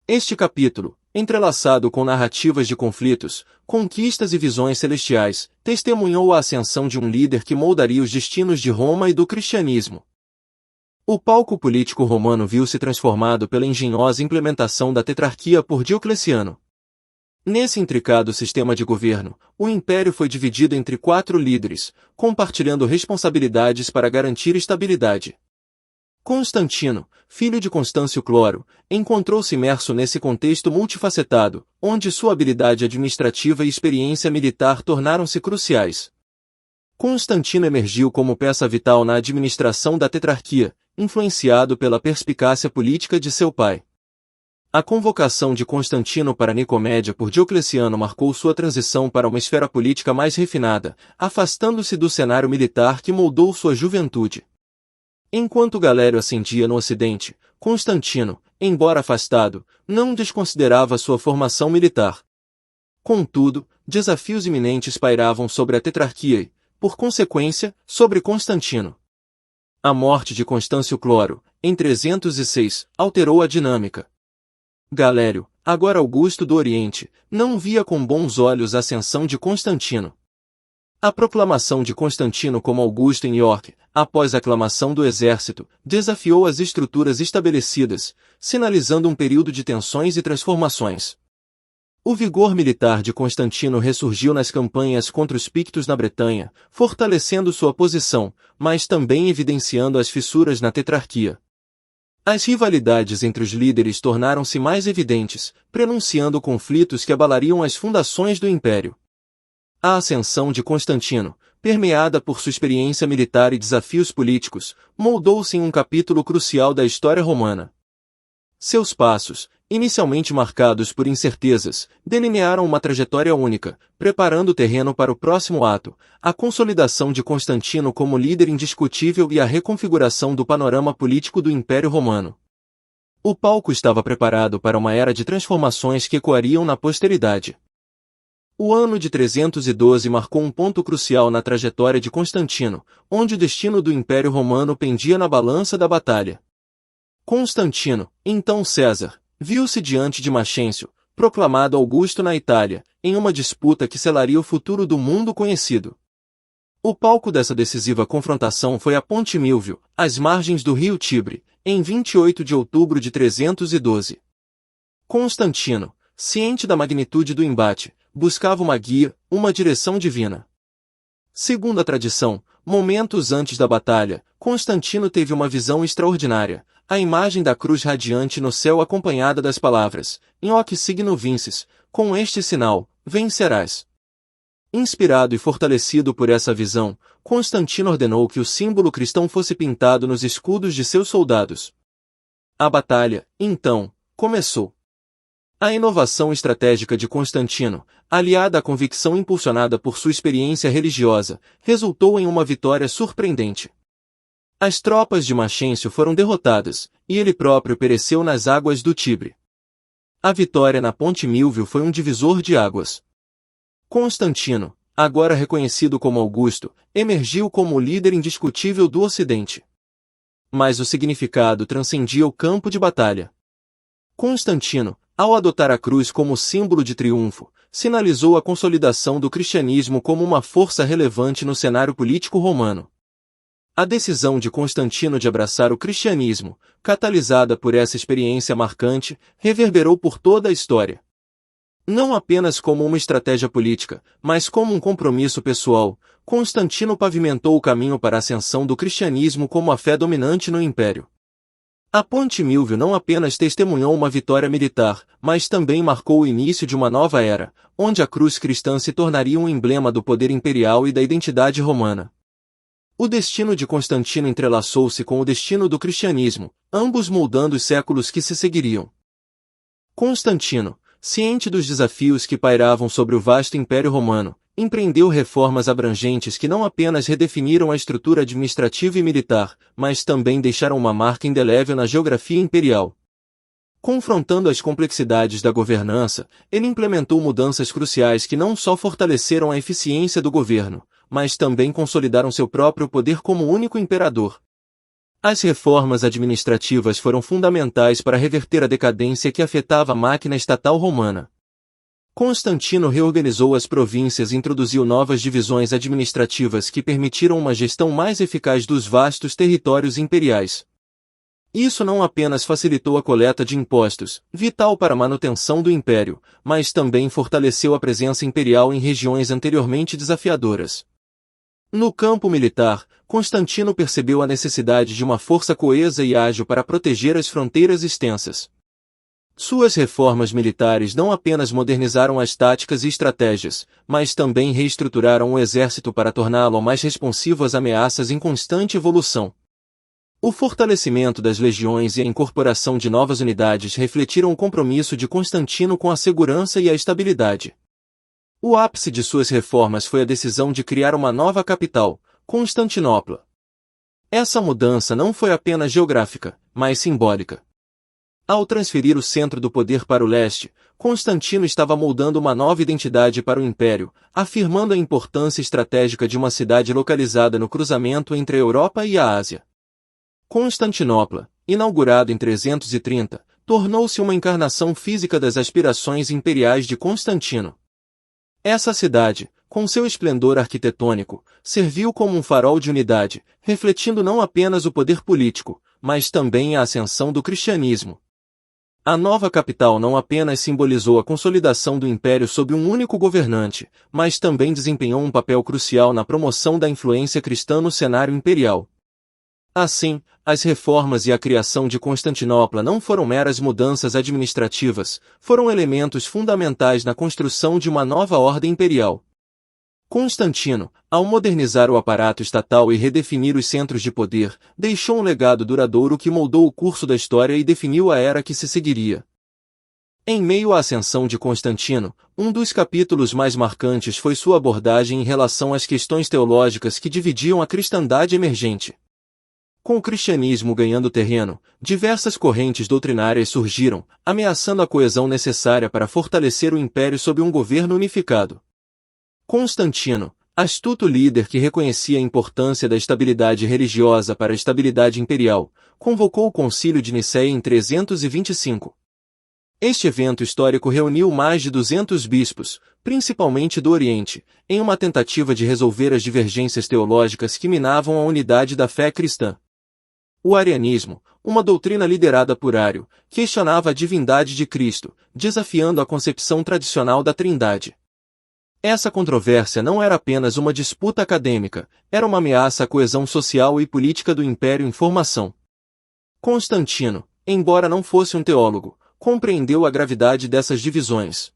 Este capítulo, entrelaçado com narrativas de conflitos, conquistas e visões celestiais, testemunhou a ascensão de um líder que moldaria os destinos de Roma e do cristianismo. O palco político romano viu-se transformado pela engenhosa implementação da tetrarquia por Diocleciano. Nesse intricado sistema de governo, o império foi dividido entre 4 líderes, compartilhando responsabilidades para garantir estabilidade. Constantino, filho de Constâncio Cloro, encontrou-se imerso nesse contexto multifacetado, onde sua habilidade administrativa e experiência militar tornaram-se cruciais. Constantino emergiu como peça vital na administração da tetrarquia, influenciado pela perspicácia política de seu pai. A convocação de Constantino para Nicomédia por Diocleciano marcou sua transição para uma esfera política mais refinada, afastando-se do cenário militar que moldou sua juventude. Enquanto Galério ascendia no Ocidente, Constantino, embora afastado, não desconsiderava sua formação militar. Contudo, desafios iminentes pairavam sobre a tetrarquia e, por consequência, sobre Constantino. A morte de Constâncio Cloro, em 306, alterou a dinâmica. Galério, agora Augusto do Oriente, não via com bons olhos a ascensão de Constantino. A proclamação de Constantino como Augusto em York, após a aclamação do exército, desafiou as estruturas estabelecidas, sinalizando um período de tensões e transformações. O vigor militar de Constantino ressurgiu nas campanhas contra os Pictos na Bretanha, fortalecendo sua posição, mas também evidenciando as fissuras na tetrarquia. As rivalidades entre os líderes tornaram-se mais evidentes, prenunciando conflitos que abalariam as fundações do império. A ascensão de Constantino, permeada por sua experiência militar e desafios políticos, moldou-se em um capítulo crucial da história romana. Seus passos, inicialmente marcados por incertezas, delinearam uma trajetória única, preparando o terreno para o próximo ato, a consolidação de Constantino como líder indiscutível e a reconfiguração do panorama político do Império Romano. O palco estava preparado para uma era de transformações que ecoariam na posteridade. O ano de 312 marcou um ponto crucial na trajetória de Constantino, onde o destino do Império Romano pendia na balança da batalha. Constantino, então César, viu-se diante de Maxêncio, proclamado Augusto na Itália, em uma disputa que selaria o futuro do mundo conhecido. O palco dessa decisiva confrontação foi a Ponte Milvio, às margens do rio Tibre, em 28 de outubro de 312. Constantino, ciente da magnitude do embate, buscava uma guia, uma direção divina. Segundo a tradição, momentos antes da batalha, Constantino teve uma visão extraordinária, a imagem da cruz radiante no céu acompanhada das palavras, in hoc signo vinces, com este sinal, vencerás. Inspirado e fortalecido por essa visão, Constantino ordenou que o símbolo cristão fosse pintado nos escudos de seus soldados. A batalha, então, começou. A inovação estratégica de Constantino, aliada à convicção impulsionada por sua experiência religiosa, resultou em uma vitória surpreendente. As tropas de Maxêncio foram derrotadas, e ele próprio pereceu nas águas do Tibre. A vitória na Ponte Milvio foi um divisor de águas. Constantino, agora reconhecido como Augusto, emergiu como o líder indiscutível do Ocidente. Mas o significado transcendia o campo de batalha. Constantino, ao adotar a cruz como símbolo de triunfo, sinalizou a consolidação do cristianismo como uma força relevante no cenário político romano. A decisão de Constantino de abraçar o cristianismo, catalisada por essa experiência marcante, reverberou por toda a história. Não apenas como uma estratégia política, mas como um compromisso pessoal, Constantino pavimentou o caminho para a ascensão do cristianismo como a fé dominante no império. A Ponte Milvio não apenas testemunhou uma vitória militar, mas também marcou o início de uma nova era, onde a cruz cristã se tornaria um emblema do poder imperial e da identidade romana. O destino de Constantino entrelaçou-se com o destino do cristianismo, ambos moldando os séculos que se seguiriam. Constantino, ciente dos desafios que pairavam sobre o vasto Império Romano, empreendeu reformas abrangentes que não apenas redefiniram a estrutura administrativa e militar, mas também deixaram uma marca indelével na geografia imperial. Confrontando as complexidades da governança, ele implementou mudanças cruciais que não só fortaleceram a eficiência do governo, mas também consolidaram seu próprio poder como único imperador. As reformas administrativas foram fundamentais para reverter a decadência que afetava a máquina estatal romana. Constantino reorganizou as províncias e introduziu novas divisões administrativas que permitiram uma gestão mais eficaz dos vastos territórios imperiais. Isso não apenas facilitou a coleta de impostos, vital para a manutenção do império, mas também fortaleceu a presença imperial em regiões anteriormente desafiadoras. No campo militar, Constantino percebeu a necessidade de uma força coesa e ágil para proteger as fronteiras extensas. Suas reformas militares não apenas modernizaram as táticas e estratégias, mas também reestruturaram o exército para torná-lo mais responsivo às ameaças em constante evolução. O fortalecimento das legiões e a incorporação de novas unidades refletiram o compromisso de Constantino com a segurança e a estabilidade. O ápice de suas reformas foi a decisão de criar uma nova capital, Constantinopla. Essa mudança não foi apenas geográfica, mas simbólica. Ao transferir o centro do poder para o leste, Constantino estava moldando uma nova identidade para o império, afirmando a importância estratégica de uma cidade localizada no cruzamento entre a Europa e a Ásia. Constantinopla, inaugurado em 330, tornou-se uma encarnação física das aspirações imperiais de Constantino. Essa cidade, com seu esplendor arquitetônico, serviu como um farol de unidade, refletindo não apenas o poder político, mas também a ascensão do cristianismo. A nova capital não apenas simbolizou a consolidação do império sob um único governante, mas também desempenhou um papel crucial na promoção da influência cristã no cenário imperial. Assim, as reformas e a criação de Constantinopla não foram meras mudanças administrativas, foram elementos fundamentais na construção de uma nova ordem imperial. Constantino, ao modernizar o aparato estatal e redefinir os centros de poder, deixou um legado duradouro que moldou o curso da história e definiu a era que se seguiria. Em meio à ascensão de Constantino, um dos capítulos mais marcantes foi sua abordagem em relação às questões teológicas que dividiam a cristandade emergente. Com o cristianismo ganhando terreno, diversas correntes doutrinárias surgiram, ameaçando a coesão necessária para fortalecer o império sob um governo unificado. Constantino, astuto líder que reconhecia a importância da estabilidade religiosa para a estabilidade imperial, convocou o Concílio de Nicéia em 325. Este evento histórico reuniu mais de 200 bispos, principalmente do Oriente, em uma tentativa de resolver as divergências teológicas que minavam a unidade da fé cristã. O arianismo, uma doutrina liderada por Ário, questionava a divindade de Cristo, desafiando a concepção tradicional da Trindade. Essa controvérsia não era apenas uma disputa acadêmica, era uma ameaça à coesão social e política do Império em formação. Constantino, embora não fosse um teólogo, compreendeu a gravidade dessas divisões.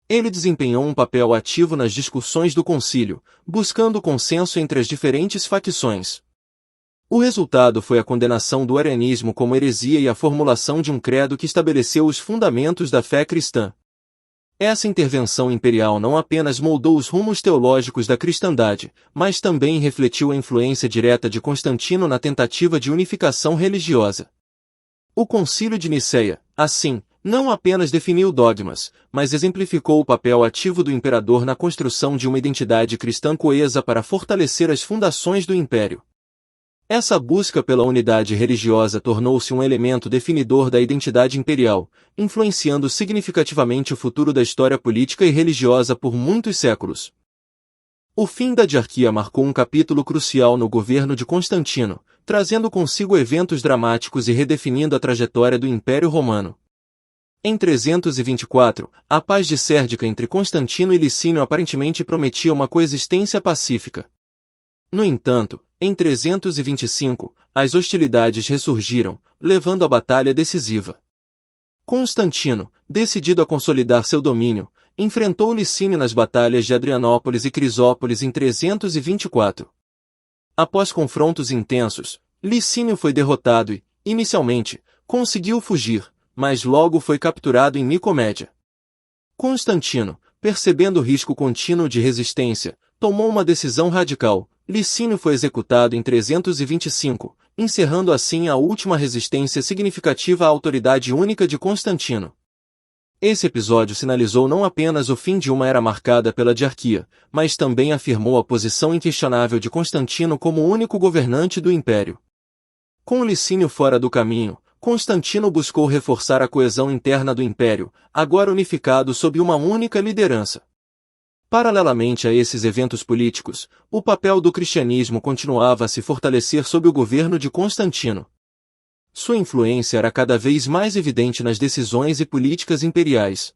Ele desempenhou um papel ativo nas discussões do concílio, buscando consenso entre as diferentes facções. O resultado foi a condenação do arianismo como heresia e a formulação de um credo que estabeleceu os fundamentos da fé cristã. Essa intervenção imperial não apenas moldou os rumos teológicos da cristandade, mas também refletiu a influência direta de Constantino na tentativa de unificação religiosa. O Concílio de Nicéia, assim, não apenas definiu dogmas, mas exemplificou o papel ativo do imperador na construção de uma identidade cristã coesa para fortalecer as fundações do império. Essa busca pela unidade religiosa tornou-se um elemento definidor da identidade imperial, influenciando significativamente o futuro da história política e religiosa por muitos séculos. O fim da diarquia marcou um capítulo crucial no governo de Constantino, trazendo consigo eventos dramáticos e redefinindo a trajetória do Império Romano. Em 324, a paz de Sérdica entre Constantino e Licínio aparentemente prometia uma coexistência pacífica. No entanto, em 325, as hostilidades ressurgiram, levando à batalha decisiva. Constantino, decidido a consolidar seu domínio, enfrentou Licínio nas batalhas de Adrianópolis e Crisópolis em 324. Após confrontos intensos, Licínio foi derrotado e, inicialmente, conseguiu fugir, mas logo foi capturado em Nicomédia. Constantino, percebendo o risco contínuo de resistência, tomou uma decisão radical. Licínio foi executado em 325, encerrando assim a última resistência significativa à autoridade única de Constantino. Esse episódio sinalizou não apenas o fim de uma era marcada pela diarquia, mas também afirmou a posição inquestionável de Constantino como o único governante do império. Com Licínio fora do caminho, Constantino buscou reforçar a coesão interna do império, agora unificado sob uma única liderança. Paralelamente a esses eventos políticos, o papel do cristianismo continuava a se fortalecer sob o governo de Constantino. Sua influência era cada vez mais evidente nas decisões e políticas imperiais.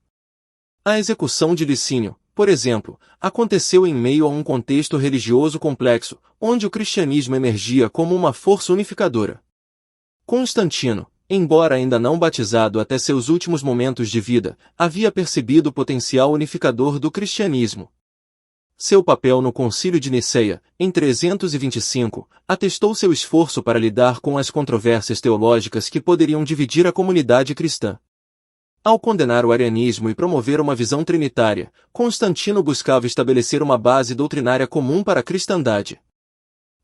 A execução de Licínio, por exemplo, aconteceu em meio a um contexto religioso complexo, onde o cristianismo emergia como uma força unificadora. Constantino, embora ainda não batizado até seus últimos momentos de vida, havia percebido o potencial unificador do cristianismo. Seu papel no Concílio de Nicéia, em 325, atestou seu esforço para lidar com as controvérsias teológicas que poderiam dividir a comunidade cristã. Ao condenar o arianismo e promover uma visão trinitária, Constantino buscava estabelecer uma base doutrinária comum para a cristandade.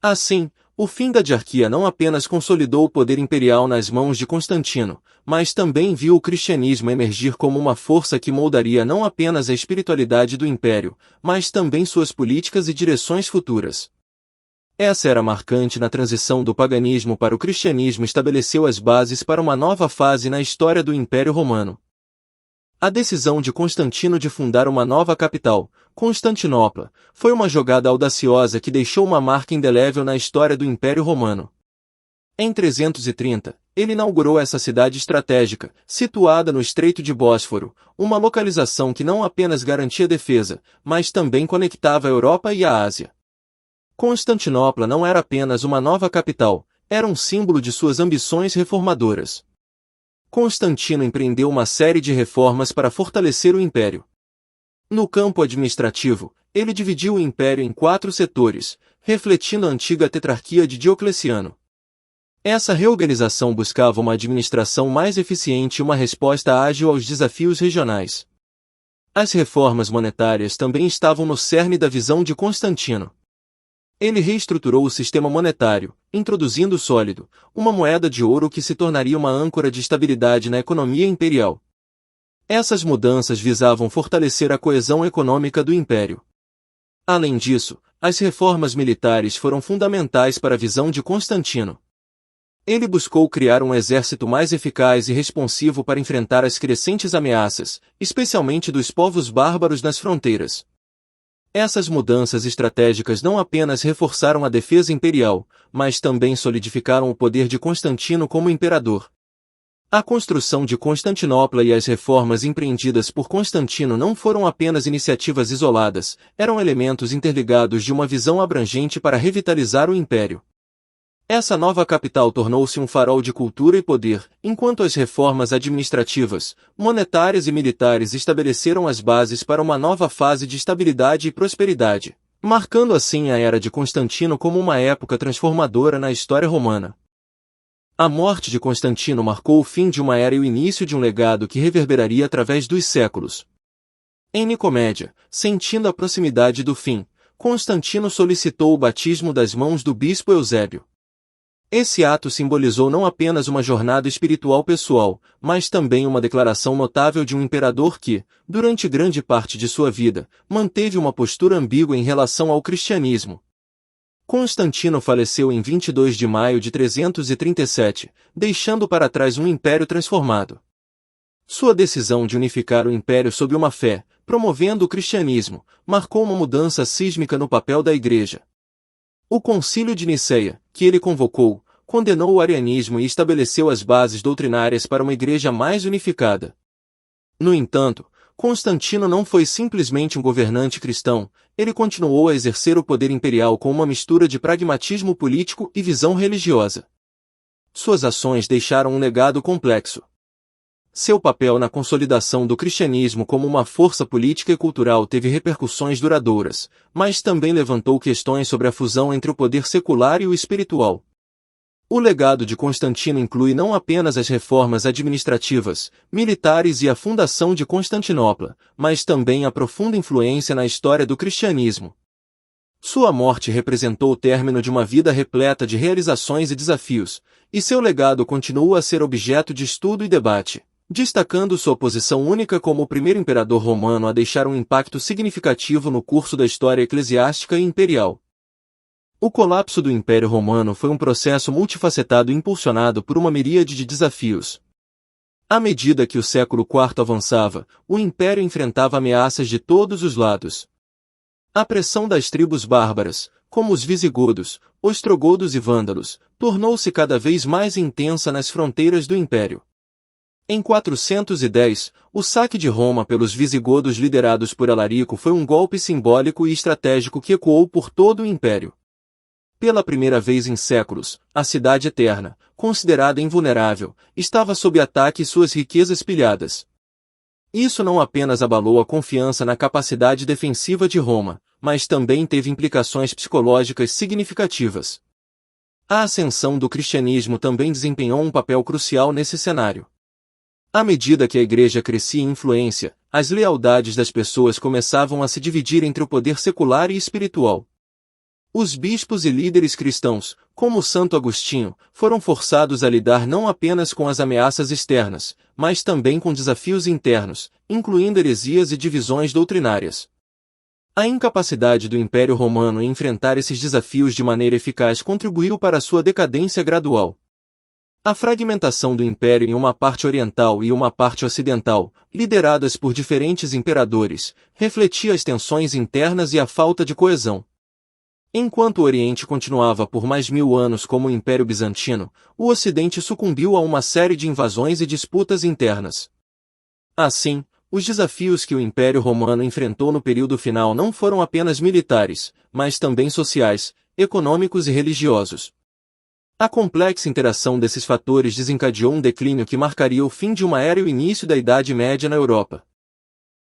Assim, o fim da diarquia não apenas consolidou o poder imperial nas mãos de Constantino, mas também viu o cristianismo emergir como uma força que moldaria não apenas a espiritualidade do império, mas também suas políticas e direções futuras. Essa era marcante na transição do paganismo para o cristianismo, estabeleceu as bases para uma nova fase na história do Império Romano. A decisão de Constantino de fundar uma nova capital, Constantinopla, foi uma jogada audaciosa que deixou uma marca indelével na história do Império Romano. Em 330, ele inaugurou essa cidade estratégica, situada no Estreito de Bósforo, uma localização que não apenas garantia defesa, mas também conectava a Europa e a Ásia. Constantinopla não era apenas uma nova capital, era um símbolo de suas ambições reformadoras. Constantino empreendeu uma série de reformas para fortalecer o império. No campo administrativo, ele dividiu o império em 4 setores, refletindo a antiga tetrarquia de Diocleciano. Essa reorganização buscava uma administração mais eficiente e uma resposta ágil aos desafios regionais. As reformas monetárias também estavam no cerne da visão de Constantino. Ele reestruturou o sistema monetário, introduzindo o sólido, uma moeda de ouro que se tornaria uma âncora de estabilidade na economia imperial. Essas mudanças visavam fortalecer a coesão econômica do império. Além disso, as reformas militares foram fundamentais para a visão de Constantino. Ele buscou criar um exército mais eficaz e responsivo para enfrentar as crescentes ameaças, especialmente dos povos bárbaros nas fronteiras. Essas mudanças estratégicas não apenas reforçaram a defesa imperial, mas também solidificaram o poder de Constantino como imperador. A construção de Constantinopla e as reformas empreendidas por Constantino não foram apenas iniciativas isoladas, eram elementos interligados de uma visão abrangente para revitalizar o império. Essa nova capital tornou-se um farol de cultura e poder, enquanto as reformas administrativas, monetárias e militares estabeleceram as bases para uma nova fase de estabilidade e prosperidade, marcando assim a era de Constantino como uma época transformadora na história romana. A morte de Constantino marcou o fim de uma era e o início de um legado que reverberaria através dos séculos. Em Nicomédia, sentindo a proximidade do fim, Constantino solicitou o batismo das mãos do bispo Eusébio. Esse ato simbolizou não apenas uma jornada espiritual pessoal, mas também uma declaração notável de um imperador que, durante grande parte de sua vida, manteve uma postura ambígua em relação ao cristianismo. Constantino faleceu em 22 de maio de 337, deixando para trás um império transformado. Sua decisão de unificar o império sob uma fé, promovendo o cristianismo, marcou uma mudança sísmica no papel da Igreja. O Concílio de Niceia, que ele convocou, condenou o arianismo e estabeleceu as bases doutrinárias para uma igreja mais unificada. No entanto, Constantino não foi simplesmente um governante cristão, ele continuou a exercer o poder imperial com uma mistura de pragmatismo político e visão religiosa. Suas ações deixaram um legado complexo. Seu papel na consolidação do cristianismo como uma força política e cultural teve repercussões duradouras, mas também levantou questões sobre a fusão entre o poder secular e o espiritual. O legado de Constantino inclui não apenas as reformas administrativas, militares e a fundação de Constantinopla, mas também a profunda influência na história do cristianismo. Sua morte representou o término de uma vida repleta de realizações e desafios, e seu legado continua a ser objeto de estudo e debate, destacando sua posição única como o primeiro imperador romano a deixar um impacto significativo no curso da história eclesiástica e imperial. O colapso do Império Romano foi um processo multifacetado impulsionado por uma miríade de desafios. À medida que o século IV avançava, o Império enfrentava ameaças de todos os lados. A pressão das tribos bárbaras, como os visigodos, ostrogodos e vândalos, tornou-se cada vez mais intensa nas fronteiras do Império. Em 410, o saque de Roma pelos visigodos liderados por Alarico foi um golpe simbólico e estratégico que ecoou por todo o Império. Pela primeira vez em séculos, a cidade eterna, considerada invulnerável, estava sob ataque e suas riquezas pilhadas. Isso não apenas abalou a confiança na capacidade defensiva de Roma, mas também teve implicações psicológicas significativas. A ascensão do cristianismo também desempenhou um papel crucial nesse cenário. À medida que a Igreja crescia em influência, as lealdades das pessoas começavam a se dividir entre o poder secular e espiritual. Os bispos e líderes cristãos, como Santo Agostinho, foram forçados a lidar não apenas com as ameaças externas, mas também com desafios internos, incluindo heresias e divisões doutrinárias. A incapacidade do Império Romano em enfrentar esses desafios de maneira eficaz contribuiu para sua decadência gradual. A fragmentação do Império em uma parte oriental e uma parte ocidental, lideradas por diferentes imperadores, refletia as tensões internas e a falta de coesão. Enquanto o Oriente continuava por mais 1000 anos como o Império Bizantino, o Ocidente sucumbiu a uma série de invasões e disputas internas. Assim, os desafios que o Império Romano enfrentou no período final não foram apenas militares, mas também sociais, econômicos e religiosos. A complexa interação desses fatores desencadeou um declínio que marcaria o fim de uma era e o início da Idade Média na Europa.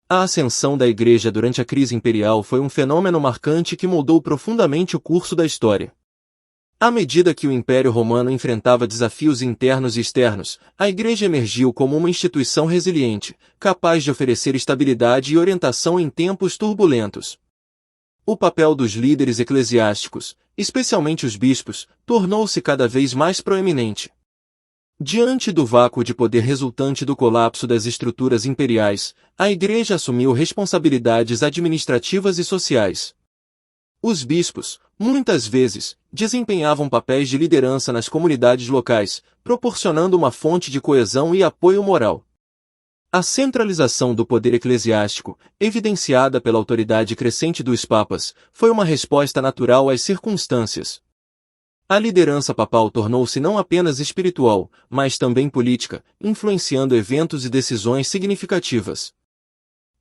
A ascensão da Igreja durante a crise imperial foi um fenômeno marcante que moldou profundamente o curso da história. À medida que o Império Romano enfrentava desafios internos e externos, a Igreja emergiu como uma instituição resiliente, capaz de oferecer estabilidade e orientação em tempos turbulentos. O papel dos líderes eclesiásticos, especialmente os bispos, tornou-se cada vez mais proeminente. Diante do vácuo de poder resultante do colapso das estruturas imperiais, a Igreja assumiu responsabilidades administrativas e sociais. Os bispos, muitas vezes, desempenhavam papéis de liderança nas comunidades locais, proporcionando uma fonte de coesão e apoio moral. A centralização do poder eclesiástico, evidenciada pela autoridade crescente dos papas, foi uma resposta natural às circunstâncias. A liderança papal tornou-se não apenas espiritual, mas também política, influenciando eventos e decisões significativas.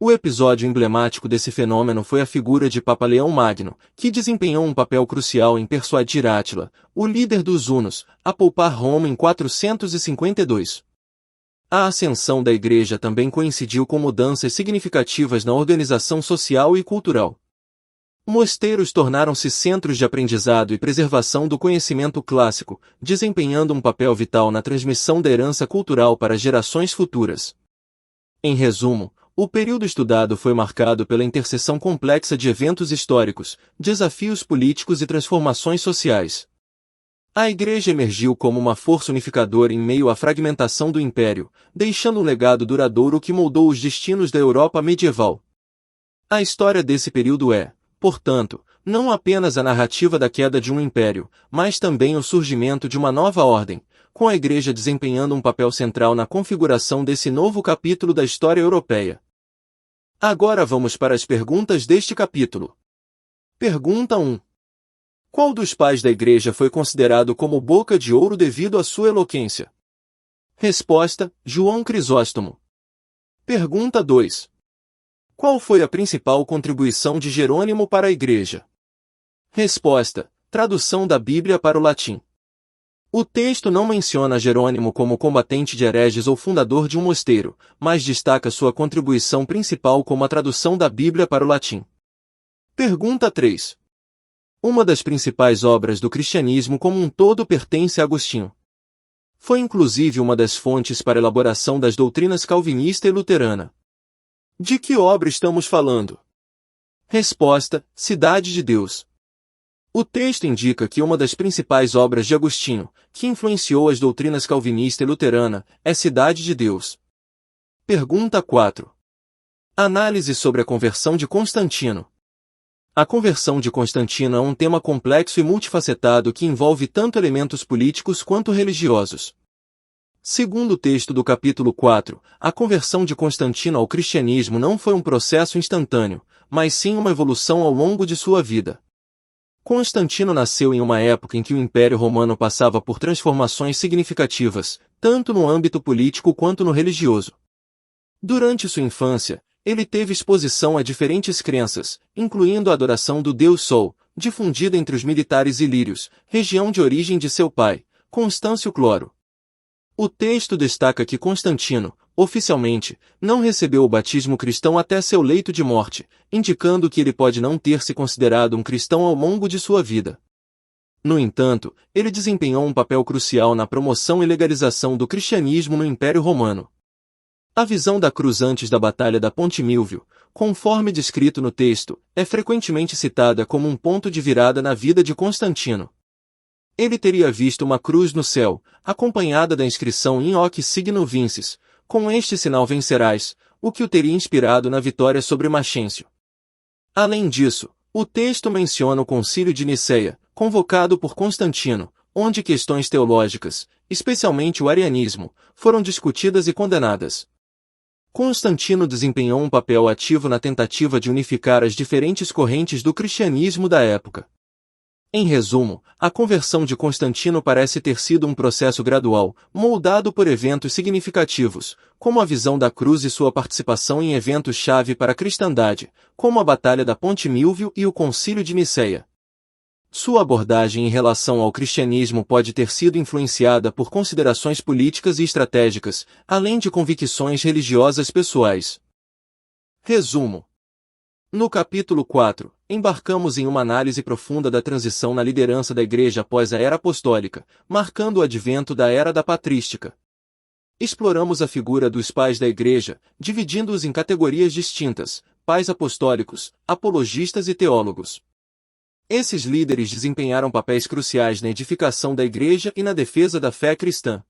O episódio emblemático desse fenômeno foi a figura de Papa Leão Magno, que desempenhou um papel crucial em persuadir Átila, o líder dos hunos, a poupar Roma em 452. A ascensão da Igreja também coincidiu com mudanças significativas na organização social e cultural. Mosteiros tornaram-se centros de aprendizado e preservação do conhecimento clássico, desempenhando um papel vital na transmissão da herança cultural para gerações futuras. Em resumo, o período estudado foi marcado pela interseção complexa de eventos históricos, desafios políticos e transformações sociais. A Igreja emergiu como uma força unificadora em meio à fragmentação do Império, deixando um legado duradouro que moldou os destinos da Europa medieval. A história desse período é, portanto, não apenas a narrativa da queda de um império, mas também o surgimento de uma nova ordem, com a Igreja desempenhando um papel central na configuração desse novo capítulo da história europeia. Agora vamos para as perguntas deste capítulo. Pergunta 1. Qual dos pais da Igreja foi considerado como boca de ouro devido à sua eloquência? Resposta: João Crisóstomo. Pergunta 2. Qual foi a principal contribuição de Jerônimo para a Igreja? Resposta: tradução da Bíblia para o latim. O texto não menciona Jerônimo como combatente de hereges ou fundador de um mosteiro, mas destaca sua contribuição principal como a tradução da Bíblia para o latim. Pergunta 3. Uma das principais obras do cristianismo como um todo pertence a Agostinho. Foi inclusive uma das fontes para a elaboração das doutrinas calvinista e luterana. De que obra estamos falando? Resposta: Cidade de Deus. O texto indica que uma das principais obras de Agostinho, que influenciou as doutrinas calvinista e luterana, é Cidade de Deus. Pergunta 4. Análise sobre a conversão de Constantino. A conversão de Constantino é um tema complexo e multifacetado que envolve tanto elementos políticos quanto religiosos. Segundo o texto do capítulo 4, a conversão de Constantino ao cristianismo não foi um processo instantâneo, mas sim uma evolução ao longo de sua vida. Constantino nasceu em uma época em que o Império Romano passava por transformações significativas, tanto no âmbito político quanto no religioso. Durante sua infância, ele teve exposição a diferentes crenças, incluindo a adoração do deus Sol, difundida entre os militares ilírios, região de origem de seu pai, Constâncio Cloro. O texto destaca que Constantino, oficialmente, não recebeu o batismo cristão até seu leito de morte, indicando que ele pode não ter se considerado um cristão ao longo de sua vida. No entanto, ele desempenhou um papel crucial na promoção e legalização do cristianismo no Império Romano. A visão da cruz antes da Batalha da Ponte Milvio, conforme descrito no texto, é frequentemente citada como um ponto de virada na vida de Constantino. Ele teria visto uma cruz no céu, acompanhada da inscrição In hoc signo vinces, com este sinal vencerás, o que o teria inspirado na vitória sobre Maxêncio. Além disso, o texto menciona o Concílio de Niceia, convocado por Constantino, onde questões teológicas, especialmente o arianismo, foram discutidas e condenadas. Constantino desempenhou um papel ativo na tentativa de unificar as diferentes correntes do cristianismo da época. Em resumo, a conversão de Constantino parece ter sido um processo gradual, moldado por eventos significativos, como a visão da cruz e sua participação em eventos-chave para a cristandade, como a Batalha da Ponte Milvio e o Concílio de Niceia. Sua abordagem em relação ao cristianismo pode ter sido influenciada por considerações políticas e estratégicas, além de convicções religiosas pessoais. Resumo. No capítulo 4, embarcamos em uma análise profunda da transição na liderança da Igreja após a Era Apostólica, marcando o advento da Era da Patrística. Exploramos a figura dos pais da Igreja, dividindo-os em categorias distintas, pais apostólicos, apologistas e teólogos. Esses líderes desempenharam papéis cruciais na edificação da Igreja e na defesa da fé cristã.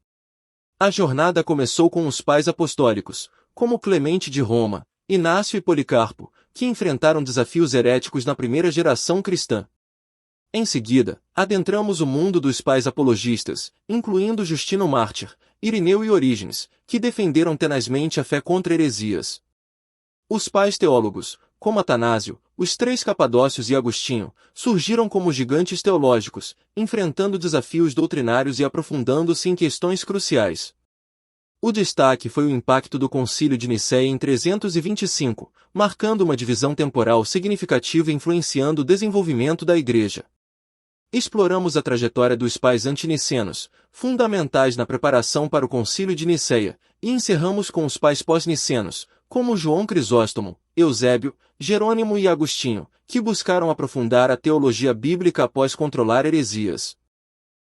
A jornada começou com os pais apostólicos, como Clemente de Roma, Inácio e Policarpo, que enfrentaram desafios heréticos na primeira geração cristã. Em seguida, adentramos o mundo dos pais apologistas, incluindo Justino Mártir, Irineu e Orígenes, que defenderam tenazmente a fé contra heresias. Os pais teólogos, como Atanásio, os três Capadócios e Agostinho, surgiram como gigantes teológicos, enfrentando desafios doutrinários e aprofundando-se em questões cruciais. O destaque foi o impacto do Concílio de Nicéia em 325, marcando uma divisão temporal significativa e influenciando o desenvolvimento da Igreja. Exploramos a trajetória dos pais antinicenos, fundamentais na preparação para o Concílio de Nicéia, e encerramos com os pais pós-nicenos, como João Crisóstomo, Eusébio, Jerônimo e Agostinho, que buscaram aprofundar a teologia bíblica após controlar heresias.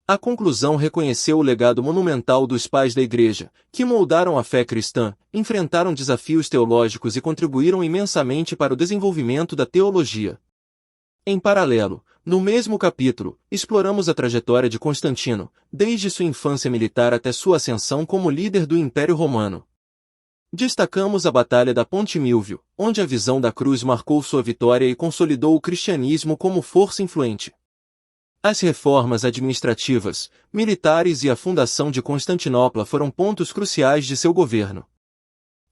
A conclusão reconheceu o legado monumental dos pais da Igreja, que moldaram a fé cristã, enfrentaram desafios teológicos e contribuíram imensamente para o desenvolvimento da teologia. Em paralelo, no mesmo capítulo, exploramos a trajetória de Constantino, desde sua infância militar até sua ascensão como líder do Império Romano. Destacamos a Batalha da Ponte Milvio, onde a visão da cruz marcou sua vitória e consolidou o cristianismo como força influente. As reformas administrativas, militares e a fundação de Constantinopla foram pontos cruciais de seu governo.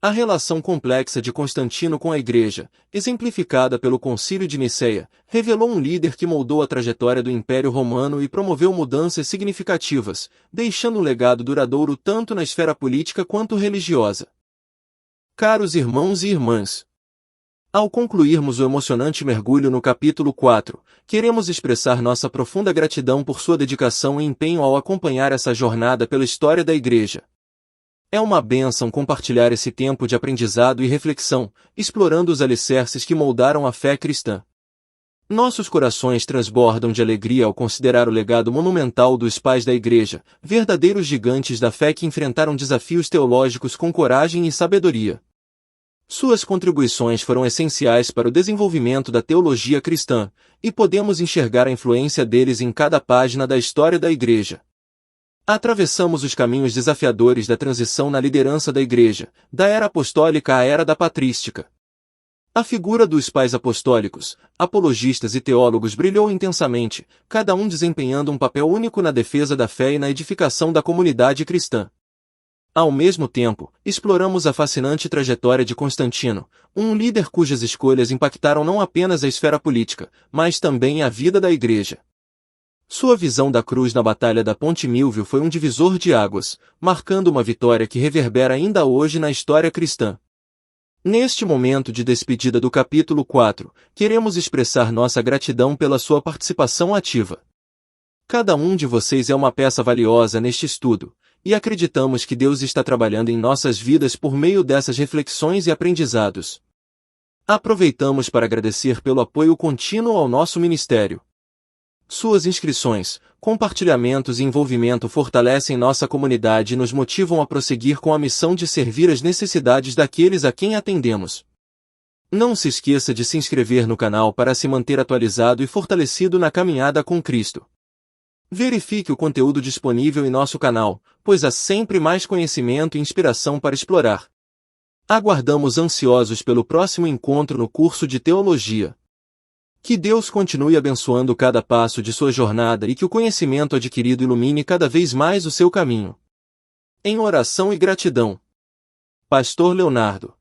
A relação complexa de Constantino com a Igreja, exemplificada pelo Concílio de Nicéia, revelou um líder que moldou a trajetória do Império Romano e promoveu mudanças significativas, deixando um legado duradouro tanto na esfera política quanto religiosa. Caros irmãos e irmãs, ao concluirmos o emocionante mergulho no capítulo 4, queremos expressar nossa profunda gratidão por sua dedicação e empenho ao acompanhar essa jornada pela história da Igreja. É uma bênção compartilhar esse tempo de aprendizado e reflexão, explorando os alicerces que moldaram a fé cristã. Nossos corações transbordam de alegria ao considerar o legado monumental dos pais da Igreja, verdadeiros gigantes da fé que enfrentaram desafios teológicos com coragem e sabedoria. Suas contribuições foram essenciais para o desenvolvimento da teologia cristã, e podemos enxergar a influência deles em cada página da história da Igreja. Atravessamos os caminhos desafiadores da transição na liderança da Igreja, da era apostólica à era da patrística. A figura dos pais apostólicos, apologistas e teólogos brilhou intensamente, cada um desempenhando um papel único na defesa da fé e na edificação da comunidade cristã. Ao mesmo tempo, exploramos a fascinante trajetória de Constantino, um líder cujas escolhas impactaram não apenas a esfera política, mas também a vida da Igreja. Sua visão da cruz na Batalha da Ponte Milvio foi um divisor de águas, marcando uma vitória que reverbera ainda hoje na história cristã. Neste momento de despedida do capítulo 4, queremos expressar nossa gratidão pela sua participação ativa. Cada um de vocês é uma peça valiosa neste estudo, e acreditamos que Deus está trabalhando em nossas vidas por meio dessas reflexões e aprendizados. Aproveitamos para agradecer pelo apoio contínuo ao nosso ministério. Suas inscrições, compartilhamentos e envolvimento fortalecem nossa comunidade e nos motivam a prosseguir com a missão de servir as necessidades daqueles a quem atendemos. Não se esqueça de se inscrever no canal para se manter atualizado e fortalecido na caminhada com Cristo. Verifique o conteúdo disponível em nosso canal, pois há sempre mais conhecimento e inspiração para explorar. Aguardamos ansiosos pelo próximo encontro no curso de Teologia. Que Deus continue abençoando cada passo de sua jornada e que o conhecimento adquirido ilumine cada vez mais o seu caminho. Em oração e gratidão. Pastor Leonardo.